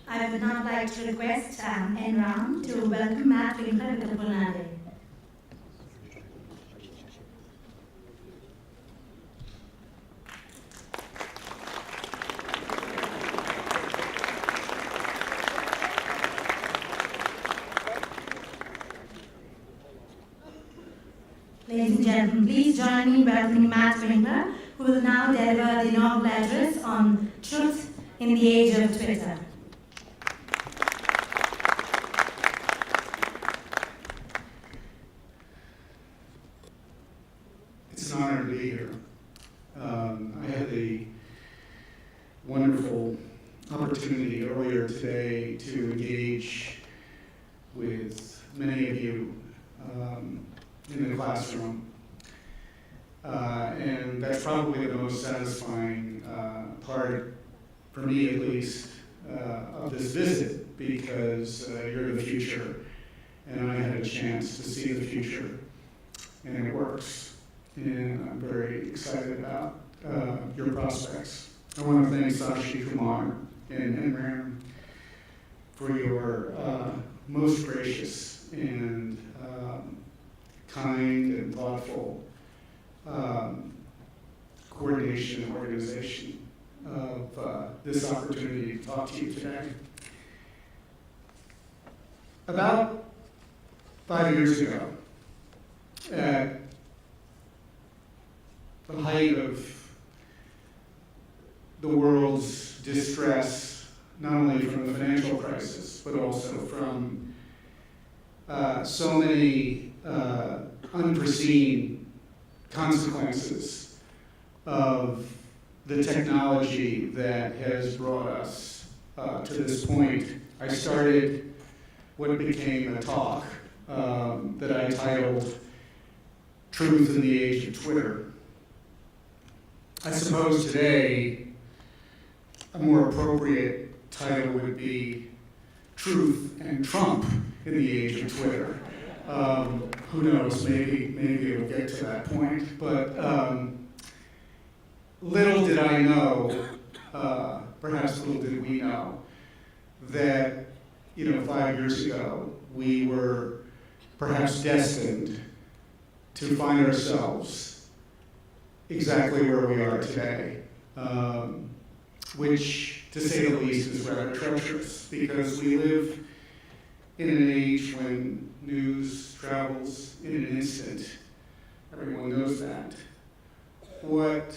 I would now like to request Enram to welcome Matt Winkler with the Punade. Ladies and gentlemen, please join me in welcoming Matt Winkler, who will now deliver the inaugural address on truth in the age of Twitter. It's an honor to be here. I had the wonderful opportunity earlier today to engage with many of you in the classroom. And that's probably the most satisfying part, for me at least, of this visit, because you're the future, and I had a chance to see the future, and it works. And I'm very excited about your prospects. I want to thank Sashi Kumar and Ram for your most gracious and kind and thoughtful coordination and organization of this opportunity to talk to you today. About 5 years ago, at the height of the world's distress, not only from the financial crisis, but also from so many unforeseen consequences of the technology that has brought us to this point, I started what became a talk that I titled Truth in the Age of Twitter. I suppose today a more appropriate title would be Truth and Trump in the Age of Twitter. Who knows, maybe it'll get to that point. But little did I know, perhaps little did we know, that 5 years ago we were perhaps destined to find ourselves exactly where we are today, which, to say the least, is rather treacherous, because we live in an age when news travels in an instant. Everyone knows that. What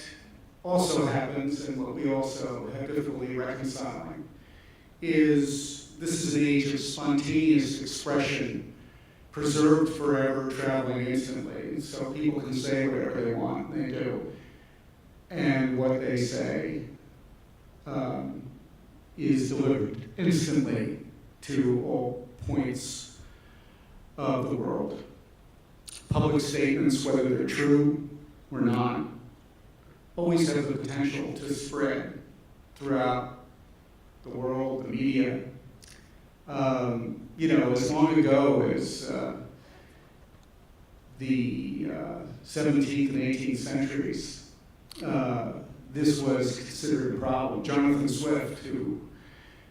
also happens, and what we also have difficulty reconciling, is this is an age of spontaneous expression, preserved forever, traveling instantly. So people can say whatever they want, and they do. And what they say is delivered instantly to all points of the world. Public statements, whether they're true or not, always have the potential to spread throughout the world, the media. As long ago as the 17th and 18th centuries, this was considered a problem. Jonathan Swift, who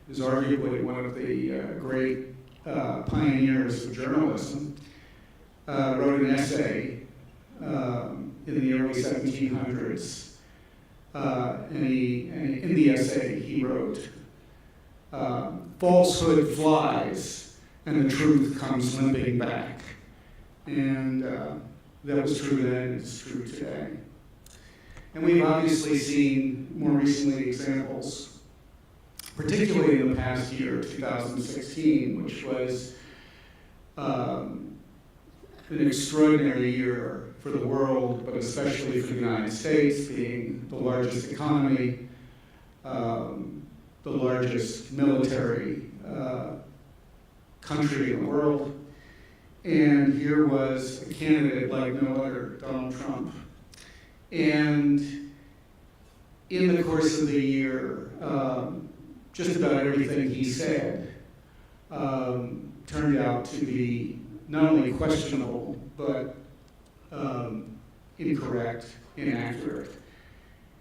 is arguably one of the great pioneers of journalism, wrote an essay in the early 1700s. And in the essay, he wrote, "Falsehood flies, and the truth comes limping back." And that was true then, it's true today. And we've obviously seen more recently examples, particularly in the past year, 2016, which was an extraordinary year for the world, but especially for the United States, being the largest economy, the largest military country in the world. And here was a candidate like no other, Donald Trump. And in the course of the year, just about everything he said turned out to be not only questionable, but incorrect, inaccurate.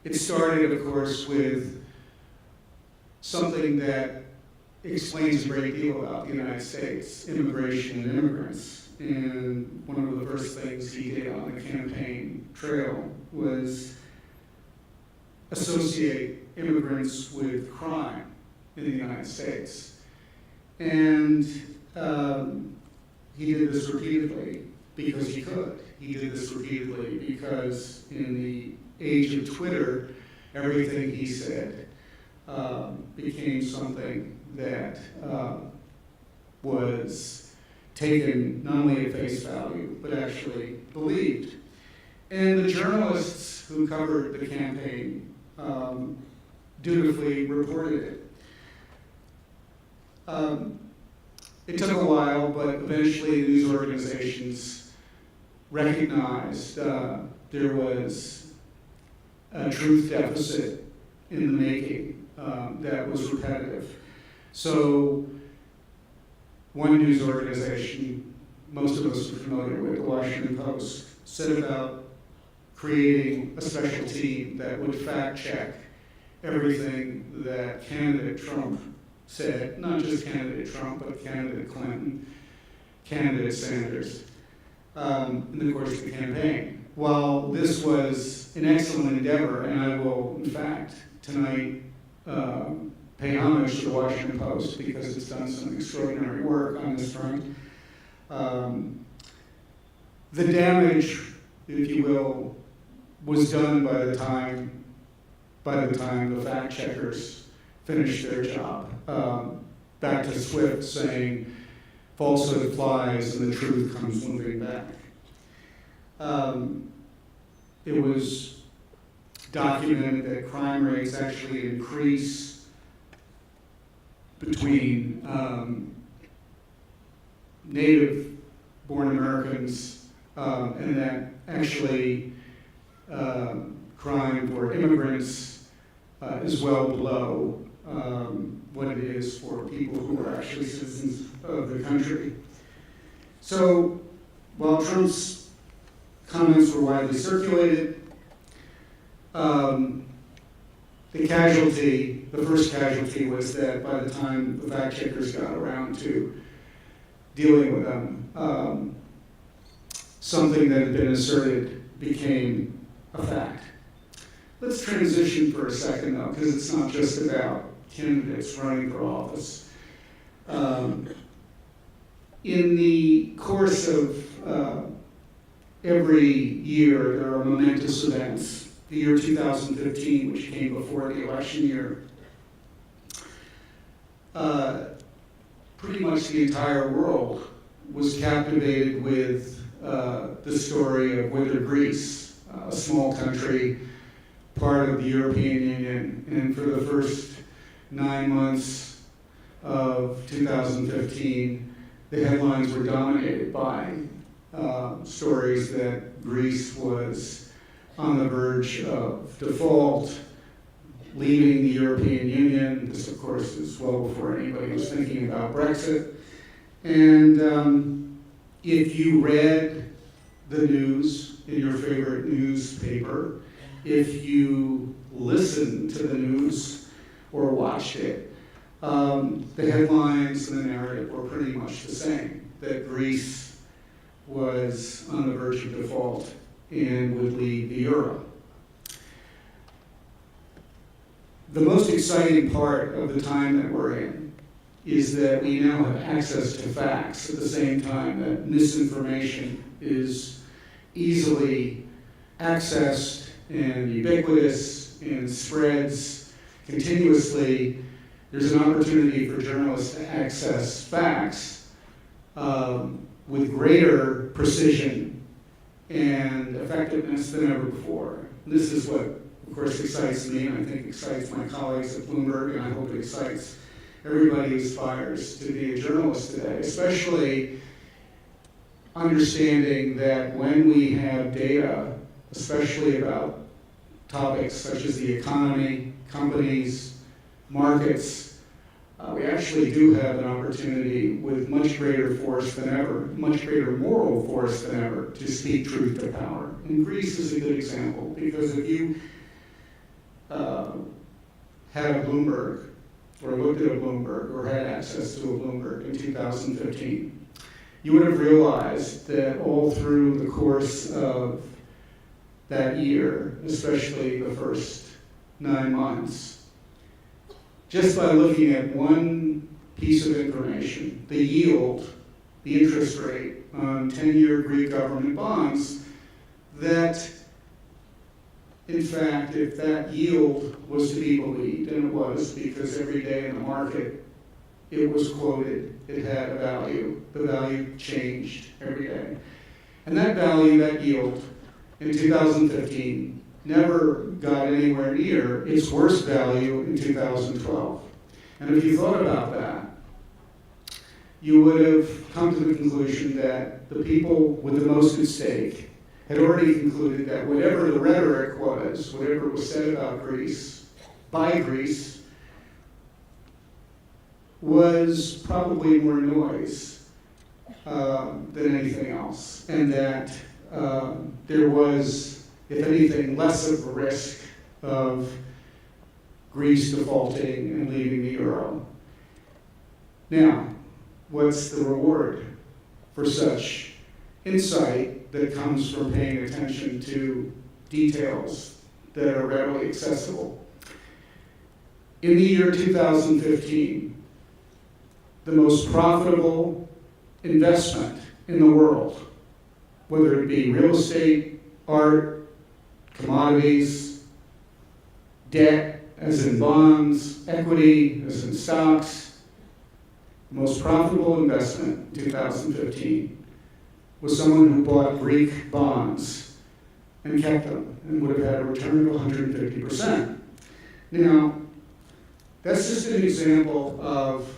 It started, of course, with something that explains a great deal about the United States, immigration and immigrants. And one of the first things he did on the campaign trail was associate immigrants with crime in the United States. And he did this repeatedly because he could. He did this repeatedly because in the age of Twitter, everything he said became something that was taken not only at face value, but actually believed. And the journalists who covered the campaign dutifully reported it. It took a while, but eventually news organizations recognized there was a truth deficit in the making that was repetitive. So one news organization, most of us are familiar with, the Washington Post, set about creating a special team that would fact check everything that candidate Trump said, not just candidate Trump, but candidate Clinton, candidate Sanders, in the course of the campaign. While this was an excellent endeavor, and I will, in fact, tonight pay homage to the Washington Post because it's done some extraordinary work on this front, the damage, if you will, was done by the time the fact checkers finished their job. Back to Swift saying, falsehood flies and the truth comes moving back. It was documented that crime rates actually increase between native-born Americans and that actually crime for immigrants is well below what it is for people who are actually citizens of the country. So while Trump's comments were widely circulated, the first casualty was that by the time the fact checkers got around to dealing with them, something that had been asserted became a fact. Let's transition for a second, though, because it's not just about candidates running for office. In the course of every year, there are momentous events. The year 2015, which came before the election year, pretty much the entire world was captivated with the story of Winkler, Greece, a small country, part of the European Union, and for the first 9 months of 2015, the headlines were dominated by stories that Greece was on the verge of default, leaving the European Union. This, of course, is well before anybody was thinking about Brexit. And if you read the news in your favorite newspaper, if you listened to the news or watched it, the headlines and the narrative were pretty much the same, that Greece was on the verge of default and would leave the euro. The most exciting part of the time that we're in is that we now have access to facts at the same time that misinformation is easily accessed and ubiquitous and spreads continuously. There's an opportunity for journalists to access facts with greater precision and effectiveness than ever before. This is what, of course, excites me, and I think excites my colleagues at Bloomberg, and I hope it excites everybody who aspires to be a journalist today, especially understanding that when we have data, especially about topics such as the economy, companies, markets, we actually do have an opportunity with much greater force than ever, much greater moral force than ever, to speak truth to power. And Greece is a good example, because if you had a Bloomberg or looked at a Bloomberg, or had access to a Bloomberg in 2015, you would have realized that all through the course of that year, especially the first 9 months, just by looking at one piece of information, the yield, the interest rate on 10-year Greek government bonds, that in fact, if that yield was to be believed, and it was, because every day in the market it was quoted, it had a value. The value changed every day. And that value, that yield, in 2015, never got anywhere near its worst value in 2012. And if you thought about that, you would have come to the conclusion that the people with the most at stake had already concluded that whatever the rhetoric was, whatever was said about Greece, by Greece, was probably more noise than anything else. And that there was, if anything, less of a risk of Greece defaulting and leaving the euro. Now, what's the reward for such insight that comes from paying attention to details that are readily accessible? In the year 2015, the most profitable investment in the world, whether it be real estate, art, commodities, debt, as in bonds, equity, as in stocks, the most profitable investment in 2015 was someone who bought Greek bonds and kept them and would have had a return of 150%. Now, that's just an example of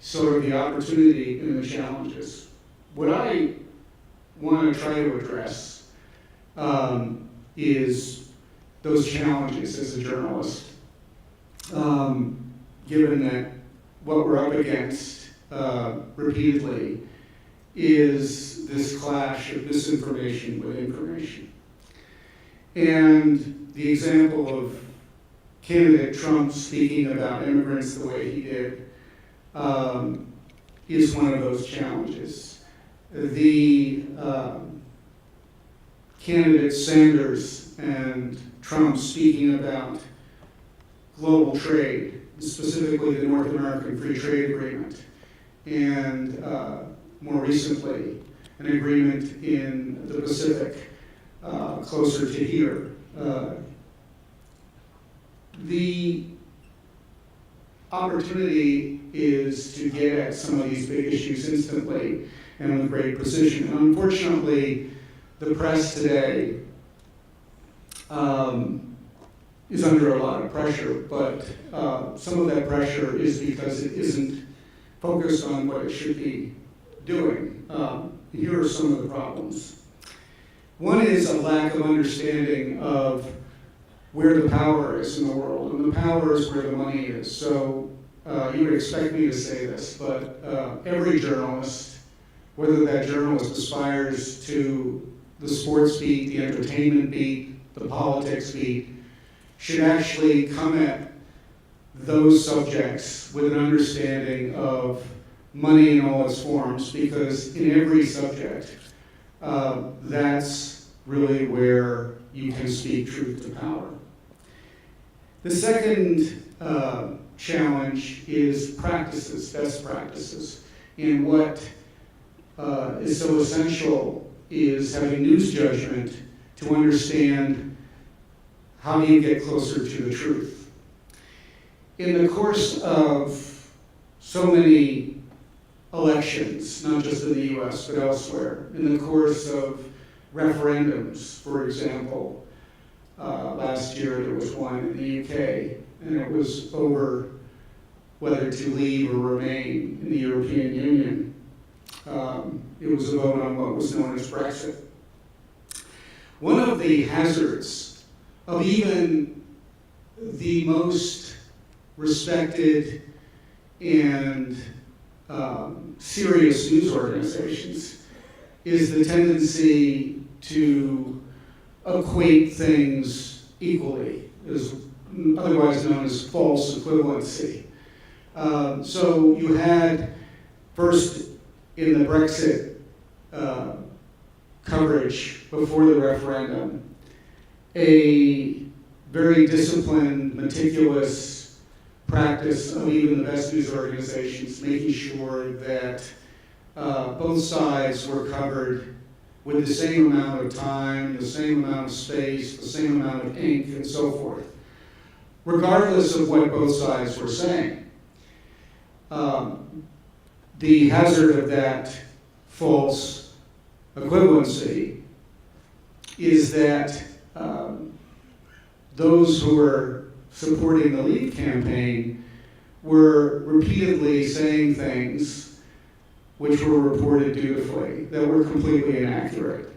sort of the opportunity and the challenges. What I want to try to address is those challenges as a journalist, given that what we're up against repeatedly is this clash of misinformation with information. And the example of candidate Trump speaking about immigrants the way he did is one of those challenges. The candidates Sanders and Trump speaking about global trade, specifically the North American Free Trade Agreement, and more recently, an agreement in the Pacific closer to here. The opportunity is to get at some of these big issues instantly and with great precision. And unfortunately, the press today is under a lot of pressure, but some of that pressure is because it isn't focused on what it should be doing. Here are some of the problems. One is a lack of understanding of where the power is in the world, and the power is where the money is. So you would expect me to say this, but every journalist, whether that journalist aspires to the sports beat, the entertainment beat, the politics beat, should actually come at those subjects with an understanding of money in all its forms, because in every subject, that's really where you can speak truth to power. The second challenge is practices, best practices. And what is so essential is having news judgment to understand how do you get closer to the truth. In the course of so many elections, not just in the US, but elsewhere, in the course of referendums, for example, last year there was one in the UK, and it was over whether to leave or remain in the European Union. It was a vote on what was known as Brexit. One of the hazards of even the most respected and serious news organizations is the tendency to equate things equally, as otherwise known as false equivalency. So you had, first in the Brexit coverage before the referendum, a very disciplined, meticulous practice of even the best news organizations making sure that both sides were covered with the same amount of time, the same amount of space, the same amount of ink, and so forth, regardless of what both sides were saying. The hazard of that false equivalency is that those who were supporting the Leave campaign were repeatedly saying things which were reported dutifully that were completely inaccurate.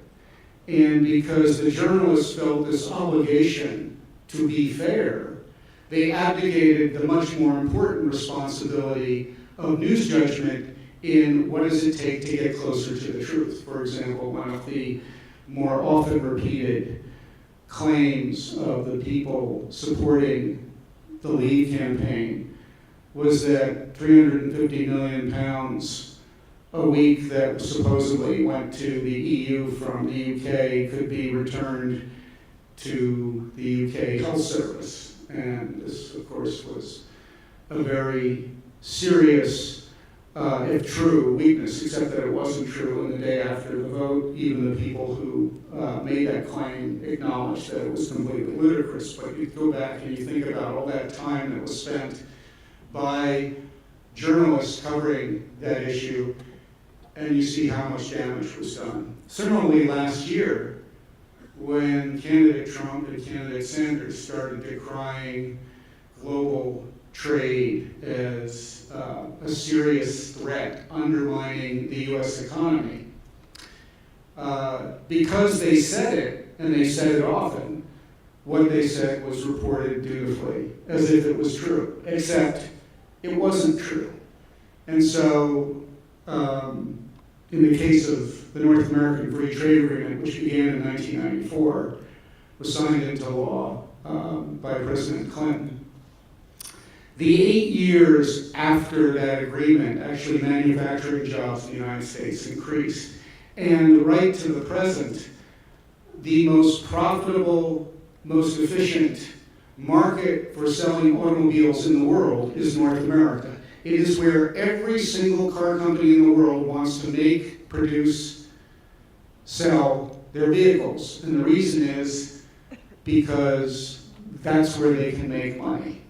And because the journalists felt this obligation to be fair, they abdicated the much more important responsibility of news judgment in what does it take to get closer to the truth. For example, one of the more often repeated claims of the people supporting the Leave campaign was that 350 million pounds a week that supposedly went to the EU from the UK could be returned to the UK health service. And this, of course, was a very serious, if true, weakness, except that it wasn't true. And the day after the vote, even the people who made that claim acknowledged that it was completely ludicrous. But you go back and you think about all that time that was spent by journalists covering that issue, and you see how much damage was done. Similarly, last year, when candidate Trump and candidate Sanders started decrying global trade as a serious threat undermining the US economy, because they said it, and they said it often, what they said was reported dutifully, as if it was true, except it wasn't true. And so, in the case of the North American Free Trade Agreement, which began in 1994, was signed into law by President Clinton. The 8 years after that agreement, actually manufacturing jobs in the United States increased. And right to the present, the most profitable, most efficient market for selling automobiles in the world is North America. It is where every single car company in the world wants to make, produce, sell their vehicles. And the reason is because that's where they can make money.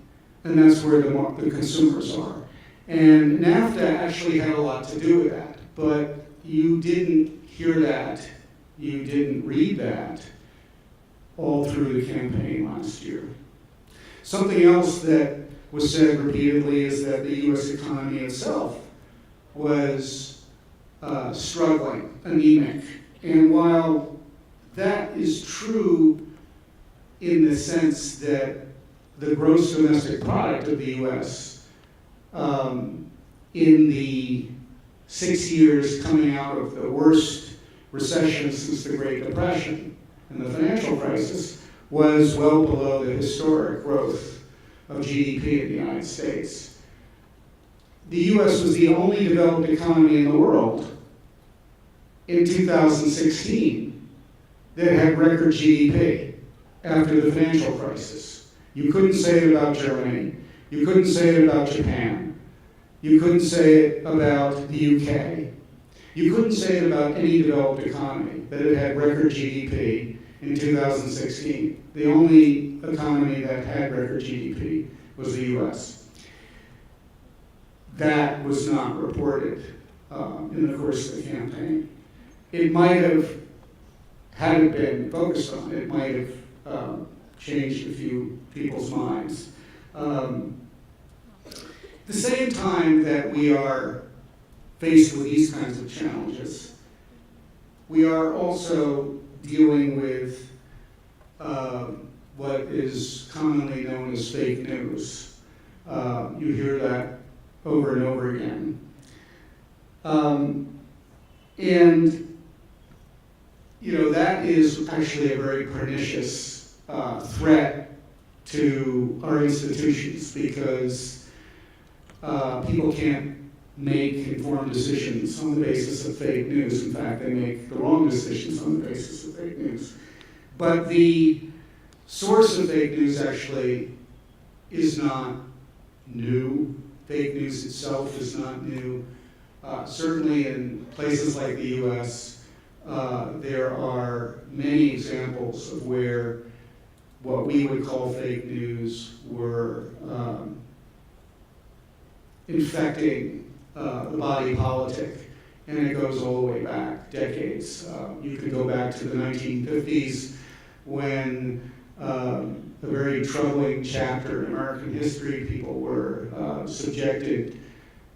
And that's where the consumers are. And NAFTA actually had a lot to do with that. But you didn't hear that, you didn't read that all through the campaign last year. Something else that was said repeatedly is that the US economy itself was struggling, anemic. And while that is true in the sense that the gross domestic product of the US in the 6 years coming out of the worst recession since the Great Depression and the financial crisis was well below the historic growth of GDP in the United States. The US was the only developed economy in the world in 2016 that had record GDP after the financial crisis. You couldn't say it about Germany. You couldn't say it about Japan. You couldn't say it about the UK. You couldn't say it about any developed economy that it had record GDP in 2016. The only economy that had record GDP was the US. That was not reported in the course of the campaign. It might have, had it been focused on, it might have changed a few people's minds. At the same time that we are faced with these kinds of challenges, we are also dealing with what is commonly known as fake news. You hear that over and over again. And you know, that is actually a very pernicious threat to our institutions, because people can't make informed decisions on the basis of fake news. In fact, they make the wrong decisions on the basis of fake news. But the source of fake news actually is not new. Fake news itself is not new. Certainly in places like the US, there are many examples of where what we would call fake news were infecting the body politic, and it goes all the way back decades. You could go back to the 1950s when a very troubling chapter in American history, people were subjected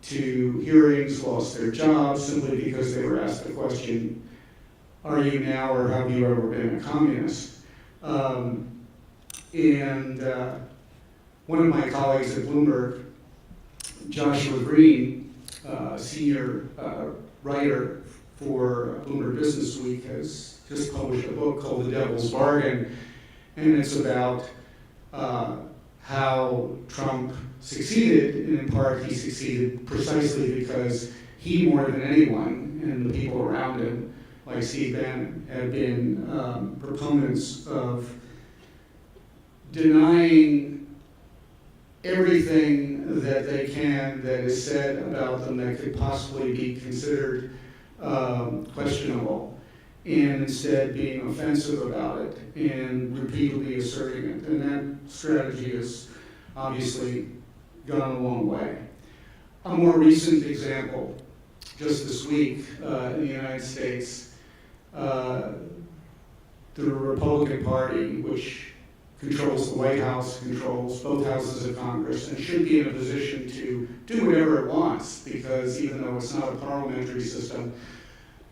to hearings, lost their jobs simply because they were asked the question, are you now or have you ever been a communist? And one of my colleagues at Bloomberg, Joshua Green, senior writer for Bloomberg Business Week, has just published a book called The Devil's Bargain, and it's about how Trump succeeded, and in part he succeeded precisely because he, more than anyone, and the people around him, like Steve Bannon, have been proponents of denying everything that they can that is said about them that could possibly be considered questionable, and instead being offensive about it and repeatedly asserting it. And that strategy has obviously gone a long way. A more recent example, just this week in the United States, the Republican Party, which controls the White House, controls both houses of Congress, and should be in a position to do whatever it wants, because even though it's not a parliamentary system,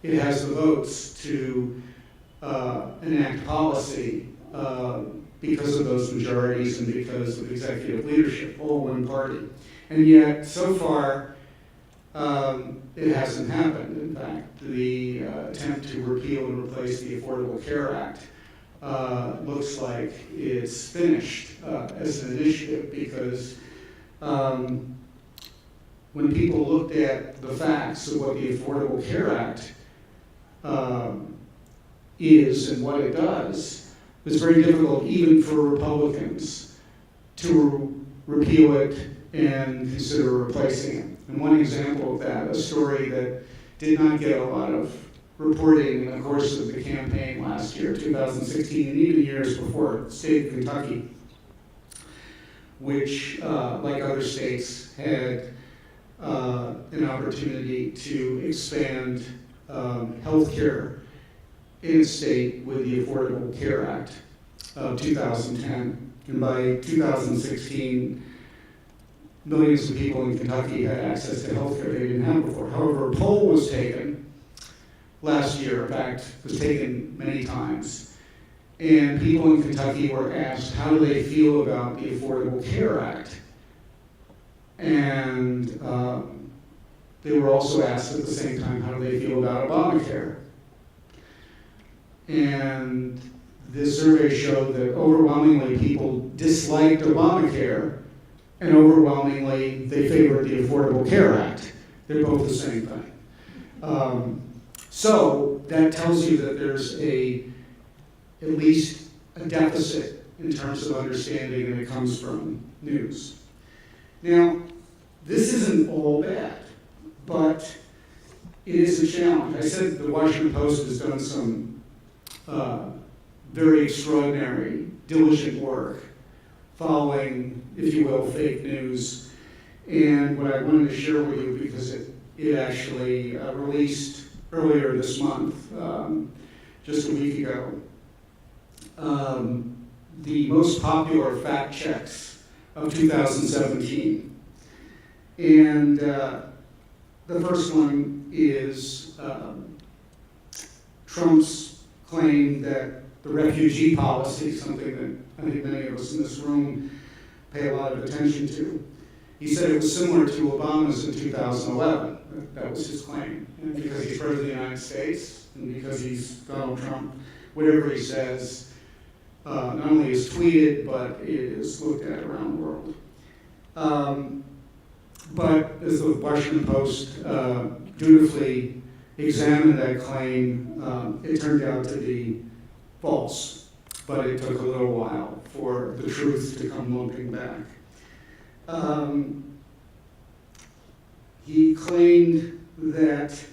it has the votes to enact policy because of those majorities and because of executive leadership, all one party. And yet, so far, it hasn't happened. In fact, the attempt to repeal and replace the Affordable Care Act looks like it's finished as an initiative, because when people looked at the facts of what the Affordable Care Act is and what it does, it's very difficult even for Republicans to repeal it and consider replacing it. And one example of that, a story that did not get a lot of reporting in the course of the campaign last year, 2016, and even years before, the state of Kentucky, which, like other states, had an opportunity to expand health care in a state with the Affordable Care Act of 2010. And by 2016, millions of people in Kentucky had access to health care they didn't have before. However, a poll was taken last year, in fact, was taken many times, and people in Kentucky were asked how do they feel about the Affordable Care Act. And they were also asked at the same time, how do they feel about Obamacare? And this survey showed that overwhelmingly people disliked Obamacare, and overwhelmingly they favored the Affordable Care Act. They're both the same thing. So that tells you that there's at least a deficit in terms of understanding, and it comes from news. Now, this isn't all bad, but it is a challenge. I said the Washington Post has done some very extraordinary, diligent work following, if you will, fake news. And what I wanted to share with you, because it actually released earlier this month, just a week ago, the most popular fact checks of 2017. And the first one is Trump's claim that the refugee policy, something that I think many of us in this room pay a lot of attention to. He said it was similar to Obama's in 2011. That was his claim. And because he's president of the United States, and because he's Donald Trump, whatever he says not only is tweeted, but it is looked at around the world. But as the Washington Post dutifully examined that claim, it turned out to be false, but it took a little while for the truth to come lumping back. He claimed that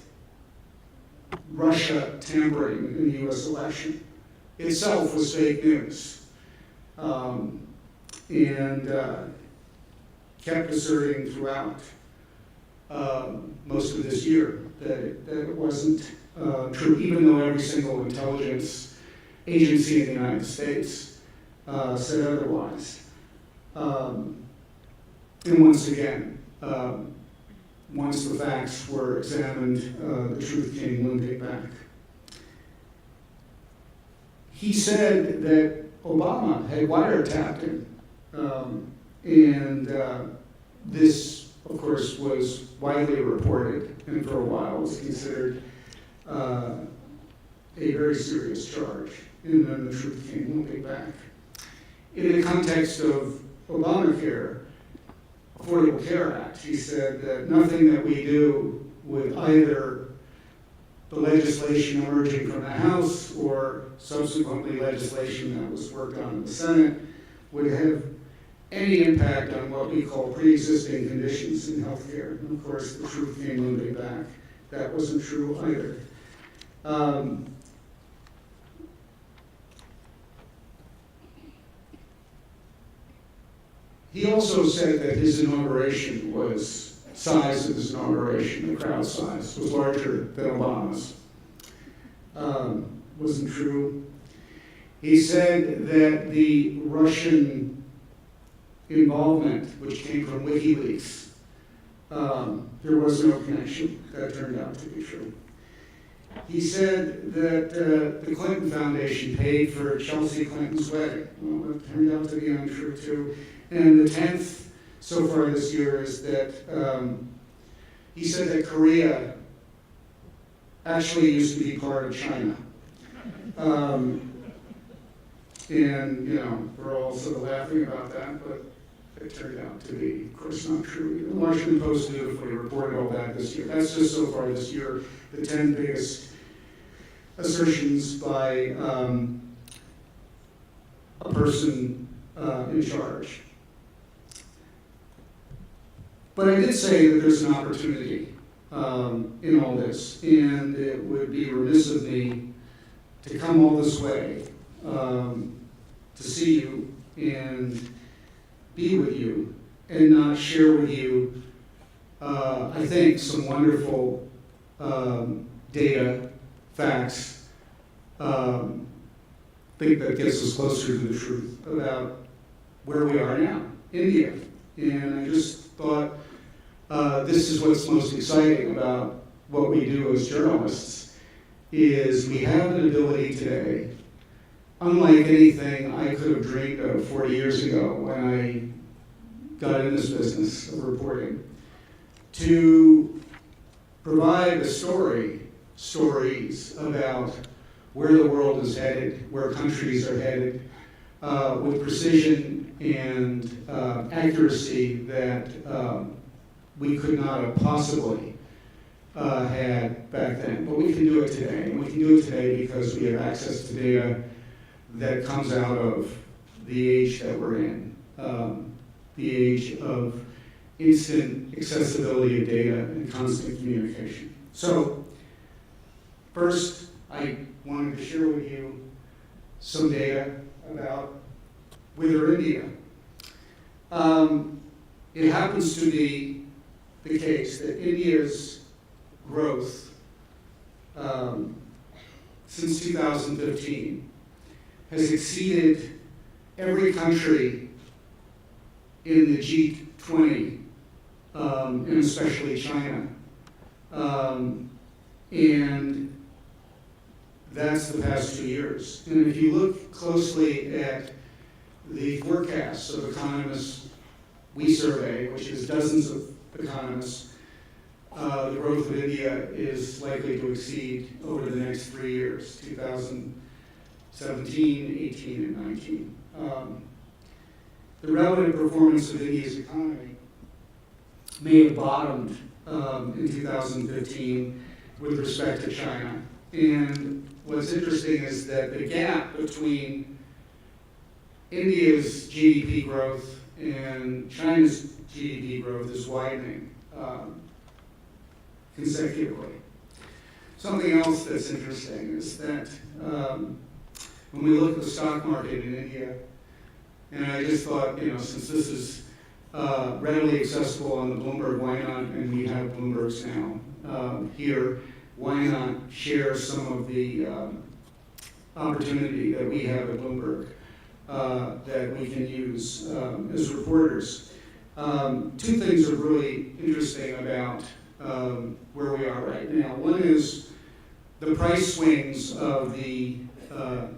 Russia tampering in the US election itself was fake news, and kept asserting throughout most of this year that it wasn't true, even though every single intelligence agency in the United States said otherwise. And once again, once the facts were examined, the truth came limping back. He said that Obama had wiretapped him, and this, of course, was widely reported, and for a while was considered a very serious charge, and then the truth came limping back. In the context of Obamacare, Affordable Care Act, he said that nothing that we do with either the legislation emerging from the House or subsequently legislation that was worked on in the Senate would have any impact on what we call pre-existing conditions in healthcare. And of course, the truth came limping back. That wasn't true either. He also said that his inauguration size of his inauguration, the crowd size, was larger than Obama's. Wasn't true. He said that the Russian involvement, which came from WikiLeaks, there was no connection. That turned out to be true. He said that the Clinton Foundation paid for Chelsea Clinton's wedding. Well, it turned out to be untrue too. And the 10th so far this year is that he said that Korea actually used to be part of China. And, you know, we're all sort of laughing about that, but it turned out to be, of course, not true. The Washington Post dutifully reported all that this year. That's just so far this year, the 10 biggest assertions by a person in charge. But I did say that there's an opportunity in all this, and it would be remiss of me to come all this way to see you and be with you and not share with you, I think, some wonderful data, facts, think that gets us closer to the truth about where we are now, India. And I just thought this is what's most exciting about what we do as journalists, is we have an ability today, unlike anything I could have dreamed of 40 years ago when I got in this business of reporting, to provide stories about where the world is headed, where countries are headed, with precision and accuracy that we could not have possibly had back then. But we can do it today. And we can do it today because we have access to data that comes out of the age that we're in, the age of instant accessibility of data and constant communication. So, first, I wanted to share with you some data about Wither India. It happens to be the case that India's growth since 2015 has exceeded every country in the G20, and especially China. And that's the past 2 years. And if you look closely at the forecasts of economists we survey, which is dozens of economists, the growth of India is likely to exceed over the next 3 years, 2016, 17, 18, and 19. The relative performance of India's economy may have bottomed in 2015 with respect to China. And what's interesting is that the gap between India's GDP growth and China's GDP growth is widening consecutively. Something else that's interesting is that when we look at the stock market in India, and I just thought, since this is readily accessible on the Bloomberg, why not, and we have Bloombergs now here, why not share some of the opportunity that we have at Bloomberg that we can use as reporters. Two things are really interesting about where we are right now. One is the price swings of the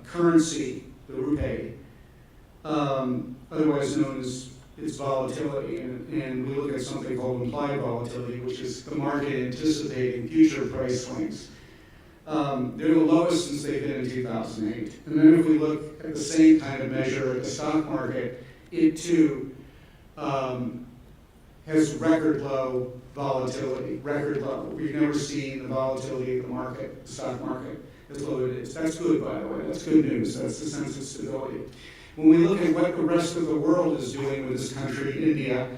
currency, the rupee, otherwise known as its volatility, and we look at something called implied volatility, which is the market anticipating future price swings. They're the lowest since they've been in 2008. And then if we look at the same kind of measure at the stock market, it too has record low volatility, record low. We've never seen the volatility of the market, the stock market, as low as it is. That's good, by the way. That's good news. That's the sense of stability. When we look at what the rest of the world is doing with this country, India,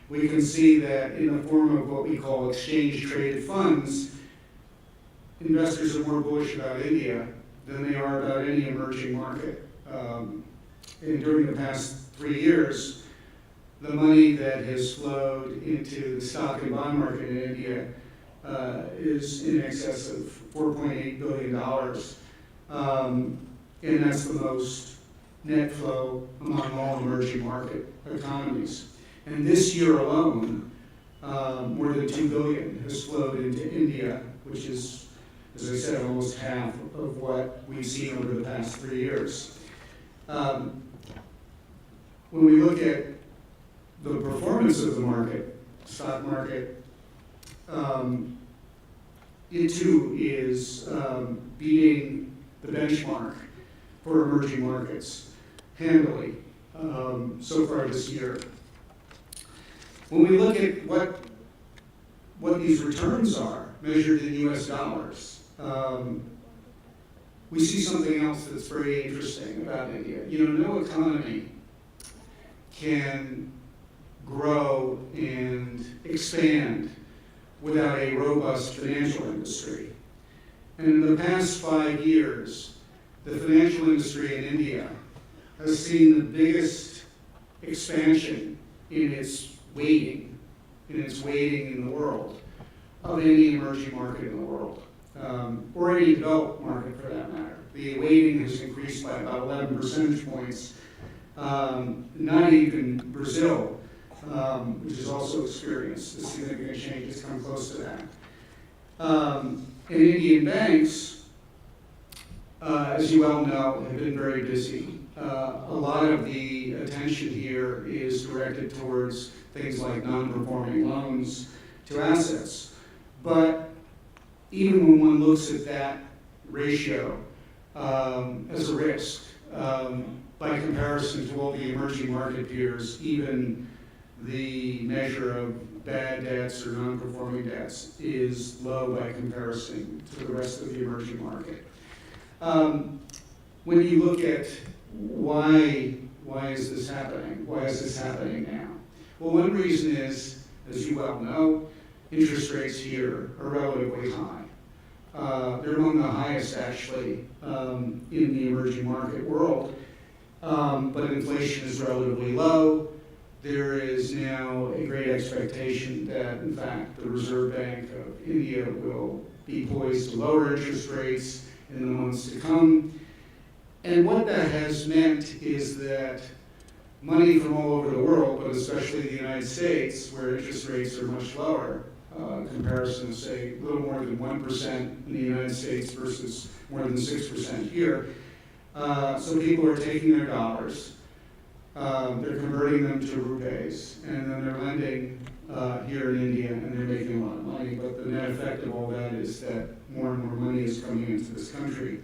we can see that in the form of what we call exchange-traded funds, investors are more bullish about India than they are about any emerging market. And during the past 3 years, the money that has flowed into the stock and bond market in India is in excess of $4.8 billion. And that's the most net flow among all emerging market economies. And this year alone, more than $2 billion has flowed into India, which is, as I said, almost half of what we've seen over the past 3 years. When we look at the performance of the market, stock market, it too is beating the benchmark for emerging markets handily so far this year. When we look at what these returns are measured in US dollars, we see something else that's very interesting about India. No economy can grow and expand without a robust financial industry. And in the past 5 years, the financial industry in India has seen the biggest expansion in its weighting in the world of any emerging market in the world, or any developed market for that matter. The weighting has increased by about 11 percentage points. Not even Brazil, which has also experienced a significant change, has come close to that. And Indian banks, as you well know, have been very busy. A lot of the attention here is directed towards things like non-performing loans to assets. But even when one looks at that ratio as a risk, by comparison to all the emerging market peers, even the measure of bad debts or non-performing debts is low by comparison to the rest of the emerging market. When you look at why is this happening? Why is this happening now? Well, one reason is, as you well know, interest rates here are relatively high. They're among the highest, actually, in the emerging market world. But inflation is relatively low. There is now a great expectation that, in fact, the Reserve Bank of India will be poised to lower interest rates in the months to come. And what that has meant is that money from all over the world, but especially the United States, where interest rates are much lower, in comparison to, say, a little more than 1% in the United States versus more than 6% here. So people are taking their dollars, they're converting them to rupees, and then they're lending here in India, and they're making a lot of money. But the net effect of all that is that more and more money is coming into this country.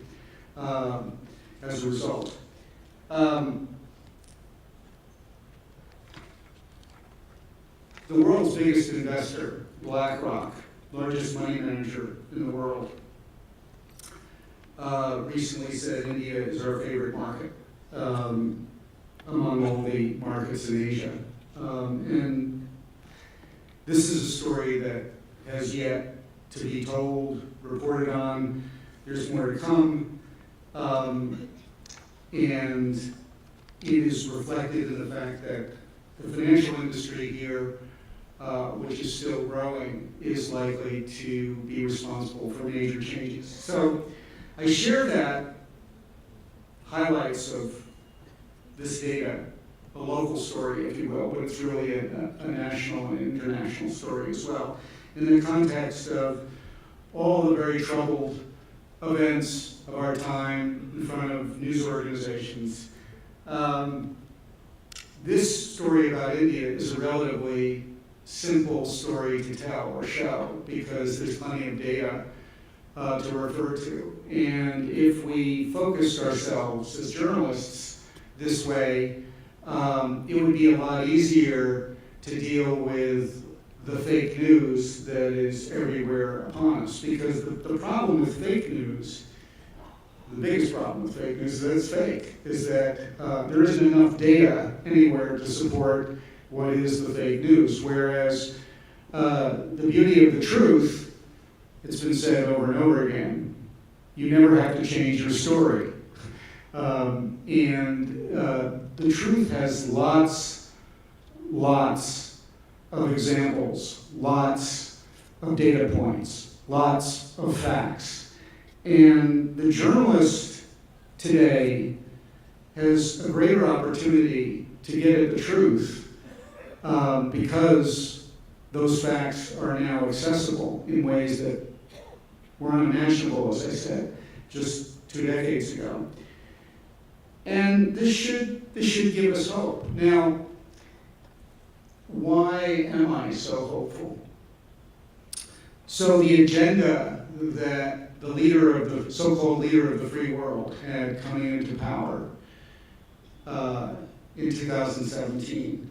as a result. The world's biggest investor, BlackRock, largest money manager in the world, recently said India is our favorite market among all the markets in Asia. And this is a story that has yet to be told, reported on. There's more to come. And it is reflected in the fact that the financial industry here, which is still growing, is likely to be responsible for major changes. So I share that highlights of this data, a local story, if you will, but it's really a national and international story as well, in the context of all the very troubled events of our time in front of news organizations. This story about India is a relatively simple story to tell or show because there's plenty of data to refer to. And if we focused ourselves as journalists this way, it would be a lot easier to deal with the fake news that is everywhere upon us. Because the problem with fake news, the biggest problem with fake news is that it's fake, is that there isn't enough data anywhere to support what is the fake news. Whereas the beauty of the truth, it's been said over and over again, you never have to change your story. The truth has lots of examples, lots of data points, lots of facts. And the journalist today has a greater opportunity to get at the truth because those facts are now accessible in ways that were unimaginable, as I said, just 2 decades ago. And this should give us hope. Now, why am I so hopeful? So the agenda that the leader of the so-called leader of the free world had coming into power in 2017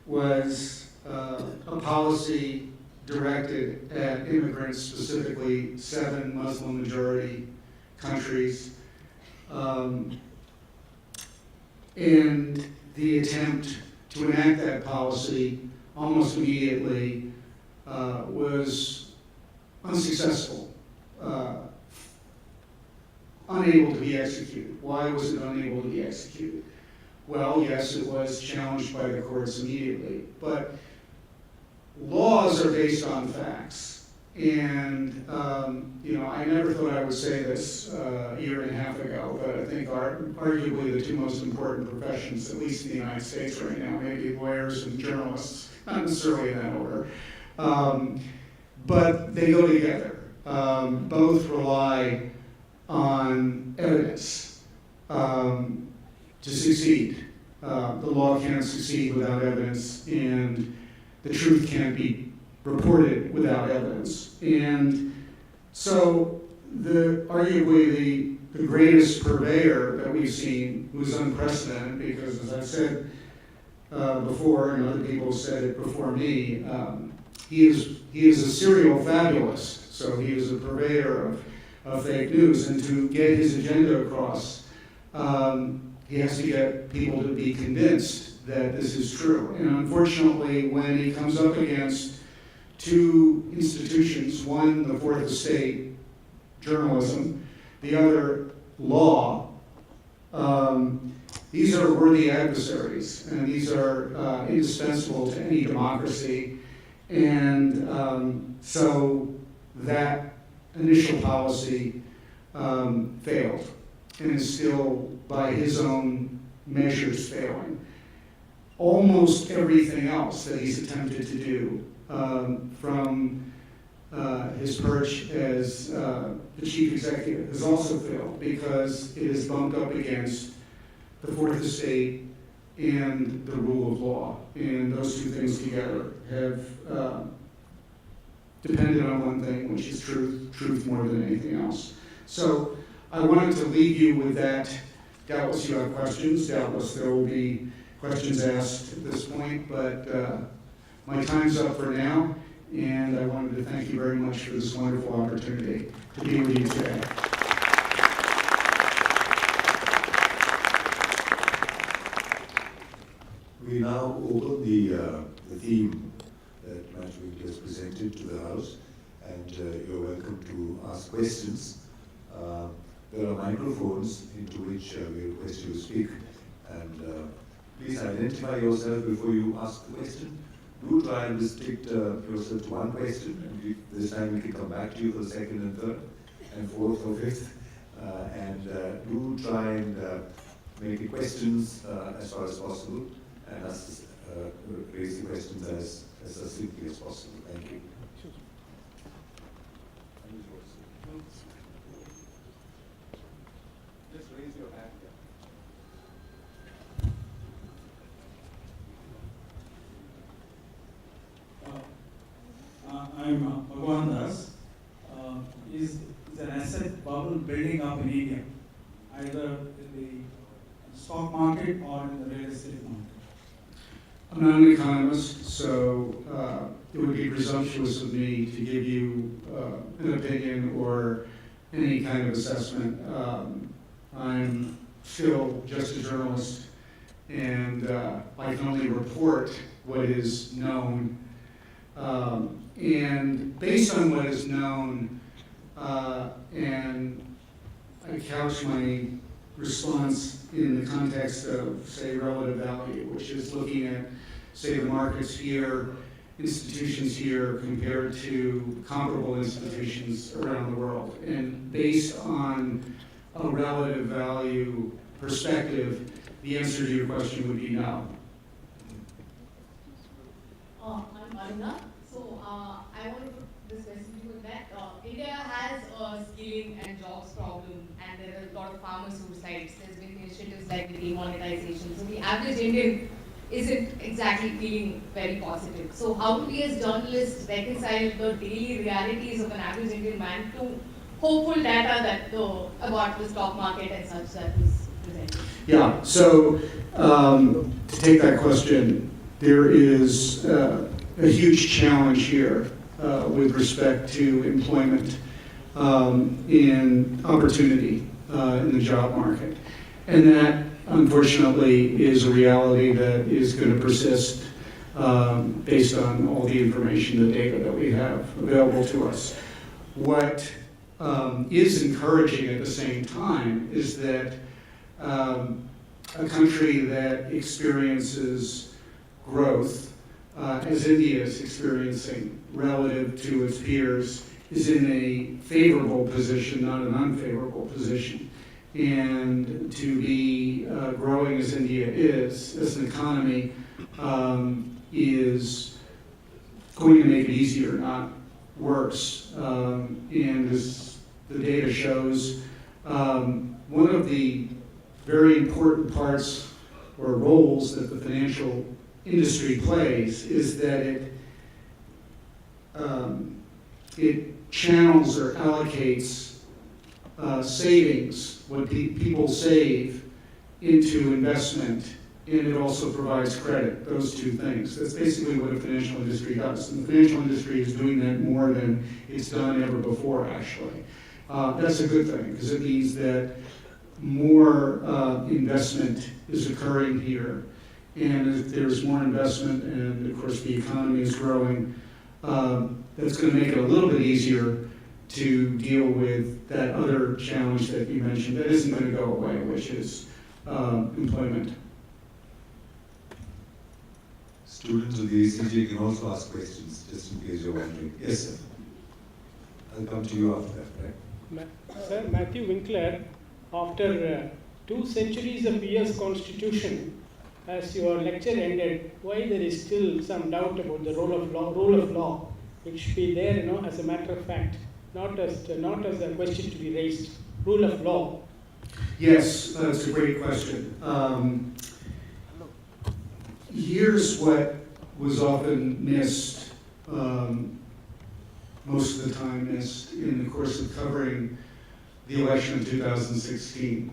was a policy directed at immigrants, specifically 7 Muslim-majority countries, and the attempt to enact that policy almost immediately was unsuccessful, unable to be executed. Why was it unable to be executed? Well, yes, it was challenged by the courts immediately, but laws are based on facts. And, I never thought I would say this a year and a half ago, but I think arguably the 2 most important professions, at least in the United States right now, maybe lawyers and journalists, not necessarily in that order, but they go together. Both rely on evidence to succeed. The law can't succeed without evidence, and the truth can't be reported without evidence. And so arguably the greatest purveyor that we've seen, who's unprecedented, because as I've said before, and other people have said it before me, he is a serial fabulist. So he is a purveyor of fake news, and to get his agenda across, he has to get people to be convinced that this is true. And unfortunately, when he comes up against 2 institutions, one, the fourth estate, journalism, the other, law, these are worthy adversaries, and these are indispensable to any democracy. And so that initial policy failed, and is still, by his own measures, failing. Almost everything else that he's attempted to do, from his perch as the chief executive, has also failed because it is bumped up against the fourth estate and the rule of law. And those 2 things together have depended on one thing, which is truth more than anything else. So I wanted to leave you with that Doubtless you have questions. Doubtless there will be questions asked at this point, but my time's up for now, and I wanted to thank you very much for this wonderful opportunity to be with you today. We now open the theme that Matt Winkler has presented to the House, and you're welcome to ask questions. There are microphones into which we request you to speak, and please identify yourself before you ask the question. Do try and restrict yourself to one question, and this time we can come back to you for the second and third, and fourth or fifth. And do try and make the questions as far as possible, and raise the questions as succinctly as possible. Thank you. Just raise your hand. I'm Bhagwan Das. Is an asset bubble building up in India, either in the stock market or in the real estate market? I'm not an economist, so it would be presumptuous of me to give you an opinion or any kind of assessment. I'm still just a journalist, and I can only report what is known. And based on what is known, and I couch my response in the context of, say, relative value, which is looking at, say, the markets here, institutions here compared to comparable institutions around the world. And based on a relative value perspective, the answer to your question would be no. I'm Aruna. So I want to put this question to you that India has a skilling and jobs problem, and there are a lot of farmer suicides. There's been initiatives like the demonetization. So the average Indian isn't exactly feeling very positive. So how do we as journalists reconcile the daily realities of an average Indian man to hopeful data that about the stock market and such that is presented? Yeah, so to take that question, there is a huge challenge here with respect to employment and opportunity in the job market. And that, unfortunately, is a reality that is going to persist based on all the information, the data that we have available to us. What is encouraging at the same time is that a country that experiences growth, as India is experiencing relative to its peers, is in a favorable position, not an unfavorable position. And to be growing as India is, as an economy, is going to make it easier, not worse. And as the data shows, one of the very important parts or roles that the financial industry plays is that it channels or allocates savings, what people save, into investment, and it also provides credit, those two things. That's basically what a financial industry does. And the financial industry is doing that more than it's done ever before, actually. That's a good thing, because it means that more investment is occurring here. And if there's more investment, and of course the economy is growing, that's going to make it a little bit easier to deal with that other challenge that you mentioned that isn't going to go away, which is employment. Students of the ACJ can also ask questions, just in case you're wondering. Yes, sir. I'll come to you after that, right? Sir, Matthew Winkler, after 2 centuries of US Constitution, as your lecture ended, why there is still some doubt about the rule of law, which should be there, as a matter of fact, not as a question to be raised. Rule of law. Yes, that's a great question. Here's what was often missed, most of the time missed, in the course of covering the election of 2016.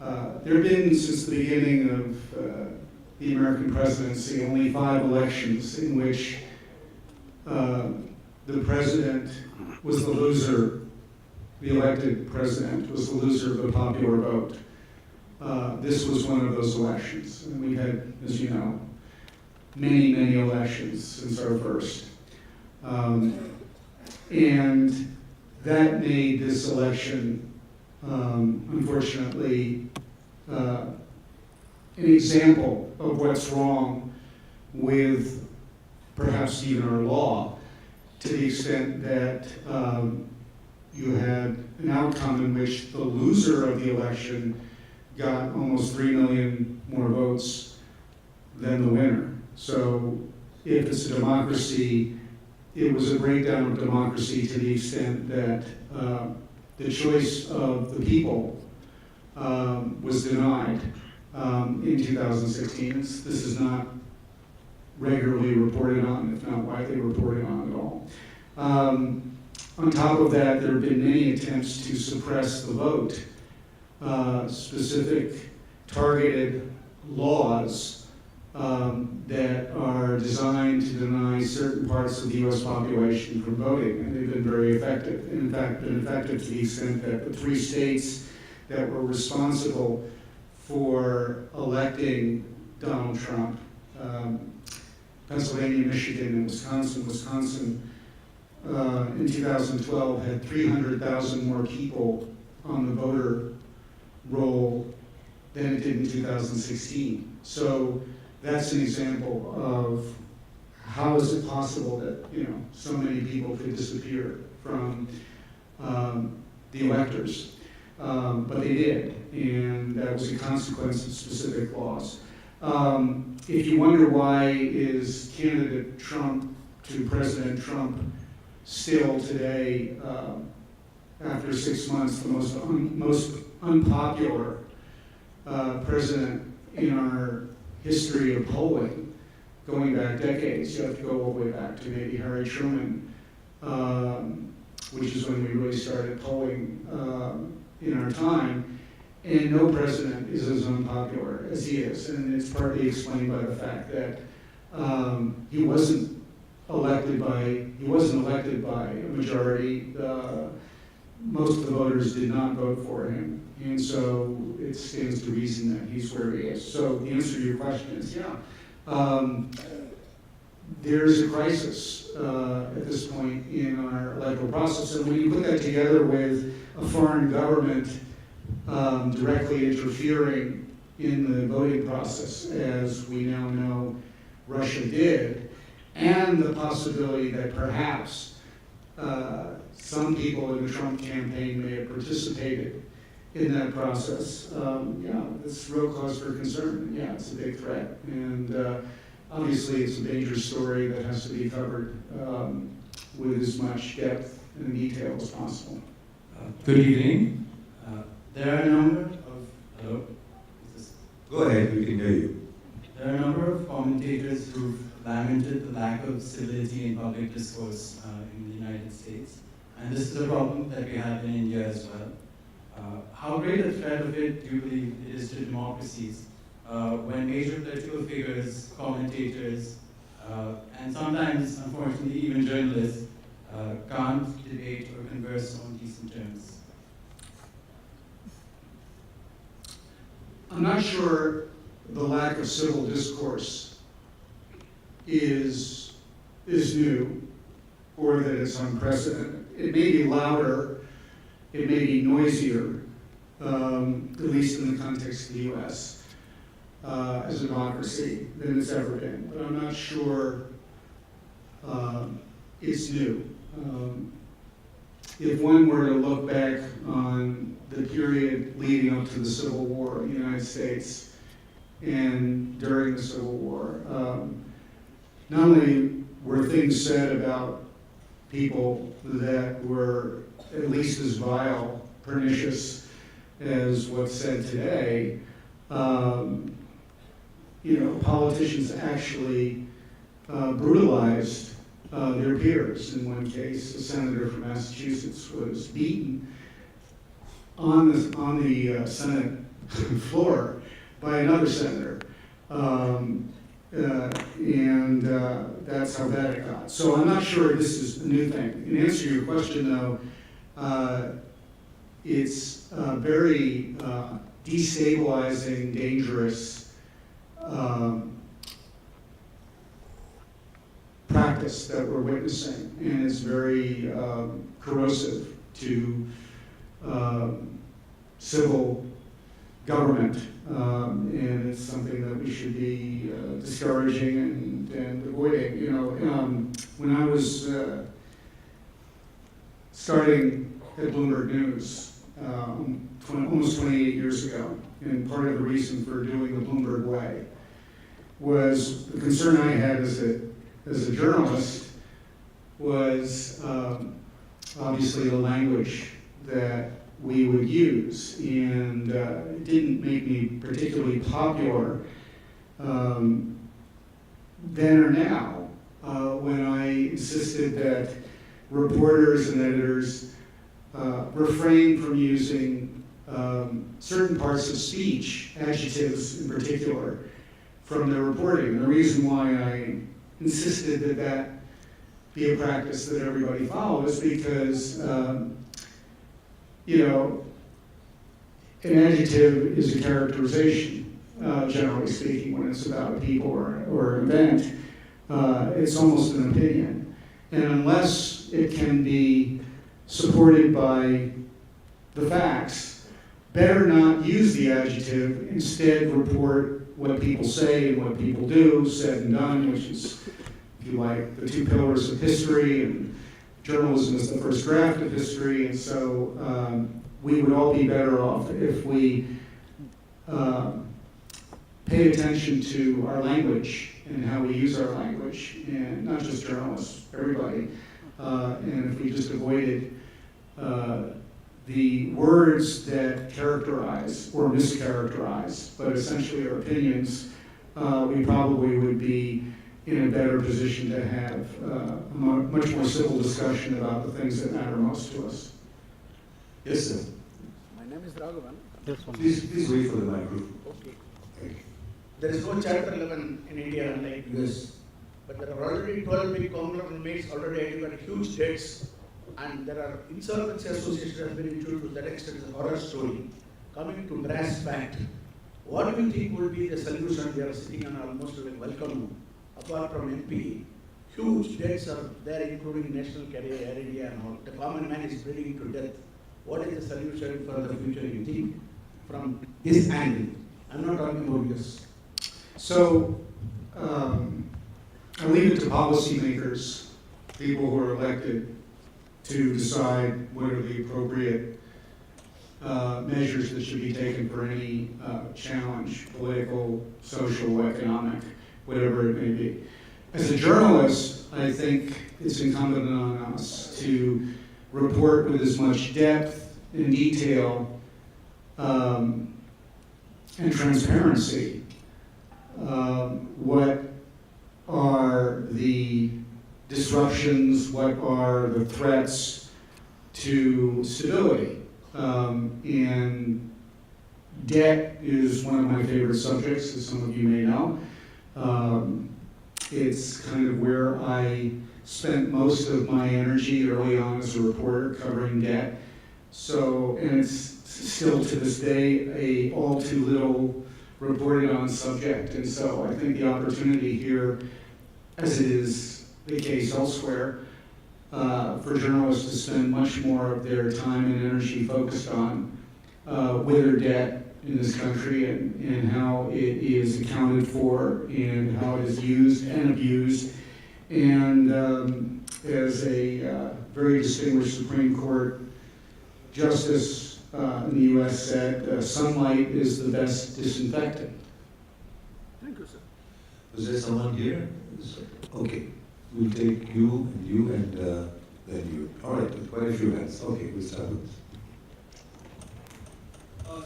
There have been, since the beginning of the American presidency, only 5 elections in which the president was the loser, the elected president was the loser of the popular vote. This was one of those elections, and we've had, as you know, many, many elections since our first. And that made this election, unfortunately, an example of what's wrong with perhaps even our law, to the extent that you had an outcome in which the loser of the election got almost 3 million more votes than the winner. So if it's a democracy, it was a breakdown of democracy to the extent that the choice of the people was denied in 2016. This is not regularly reported on, if not widely reported on at all. On top of that, there have been many attempts to suppress the vote. Specific targeted laws that are designed to deny certain parts of the U.S. population from voting, and they've been very effective. In fact, been effective to the extent that the 3 states that were responsible for electing Donald Trump, Pennsylvania, Michigan, and Wisconsin. Wisconsin in 2012 had 300,000 more people on the voter roll than it did in 2016. So that's an example of how is it possible that so many people could disappear from the electors, but they did, and that was a consequence of specific laws. If you wonder why is candidate Trump to President Trump still today, after 6 months, the most unpopular president in our history of polling, going back decades, you have to go all the way back to maybe Harry Truman, which is when we really started polling in our time, and no president is as unpopular as he is, and it's partly explained by the fact that he wasn't elected by a majority. Most of the voters did not vote for him, and so it stands to reason that he's where he is. So the answer to your question is, there's a crisis at this point in our electoral process, and when you put that together with a foreign government directly interfering in the voting process, as we now know Russia did, and the possibility that perhaps some people in the Trump campaign may have participated in that process, it's real cause for concern. Yeah, it's a big threat, and obviously it's a dangerous story that has to be covered with as much depth and detail as possible. Good evening. There are a number of hello. Go ahead, we can hear you. There are a number of commentators who've lamented the lack of civility in public discourse in the United States, and this is a problem that we have in India as well. How great a threat of it do you believe it is to democracies when major political figures, commentators, and sometimes, unfortunately, even journalists can't debate or converse on decent terms? I'm not sure the lack of civil discourse is new or that it's unprecedented. It may be louder, it may be noisier, at least in the context of the U.S. As a democracy than it's ever been, but I'm not sure it's new. If one were to look back on the period leading up to the Civil War in the United States and during the Civil War, not only were things said about people that were at least as vile, pernicious as what's said today, politicians actually brutalized their peers. In one case, a senator from Massachusetts was beaten on the Senate floor by another senator. That's how bad it got. So I'm not sure this is a new thing. In answer to your question, though, it's very destabilizing, dangerous practice that we're witnessing, and it's very corrosive to civil government, and it's something that we should be discouraging and avoiding. You know, when I was starting at Bloomberg News almost 28 years ago, and part of the reason for doing the Bloomberg Way was the concern I had as a journalist was obviously the language that we would use, and it didn't make me particularly popular then or now when I insisted that reporters and editors refrain from using certain parts of speech, adjectives in particular, from their reporting. And the reason why I insisted that that be a practice that everybody follows because you know, an adjective is a characterization, generally speaking, when it's about a people or an event. It's almost an opinion. And unless it can be supported by the facts, better not use the adjective, instead report what people say and what people do, said and done, which is, if you like, the two pillars of history, and journalism is the first draft of history, and so we would all be better off if we paid attention to our language and how we use our language, and not just journalists, everybody, and if we just avoided the words that characterize or mischaracterize, but essentially are opinions, we probably would be in a better position to have a much more civil discussion about the things that matter most to us. Yes, sir. My name is Raghavan. Please wait for the microphone. Okay. Thank you. There is no Chapter 11 in India unlike US, but there are already 12 big conglomerates already got huge debts, and there are insolvency associations that have been introduced to that extent. It's a horror story. Coming to brass fact, what do you think will be the solution? We are sitting on almost like welcome. Apart from MP, huge debts are there, including National Carrier, Air India, and all. The common man is bleeding to death. What is the solution for the future, you think, from this angle? I'm not talking about this. So I leave it to policymakers, people who are elected, to decide what are the appropriate measures that should be taken for any challenge, political, social, economic, whatever it may be. As a journalist, I think it's incumbent on us to report with as much depth and detail and transparency what are the disruptions, what are the threats to stability. And debt is one of my favorite subjects, as some of you may know. It's kind of where I spent most of my energy early on as a reporter, covering debt. So, and it's still to this day a all too little reported on subject. And so I think the opportunity here, as it is the case elsewhere, for journalists to spend much more of their time and energy focused on withered debt in this country and how it is accounted for and how it is used and abused. And as a very distinguished Supreme Court justice in the U.S. said, sunlight is the best disinfectant. Thank you, sir. Was there someone here? Okay. We'll take you and then you. All right, quite a few hands. Okay, we'll start with this.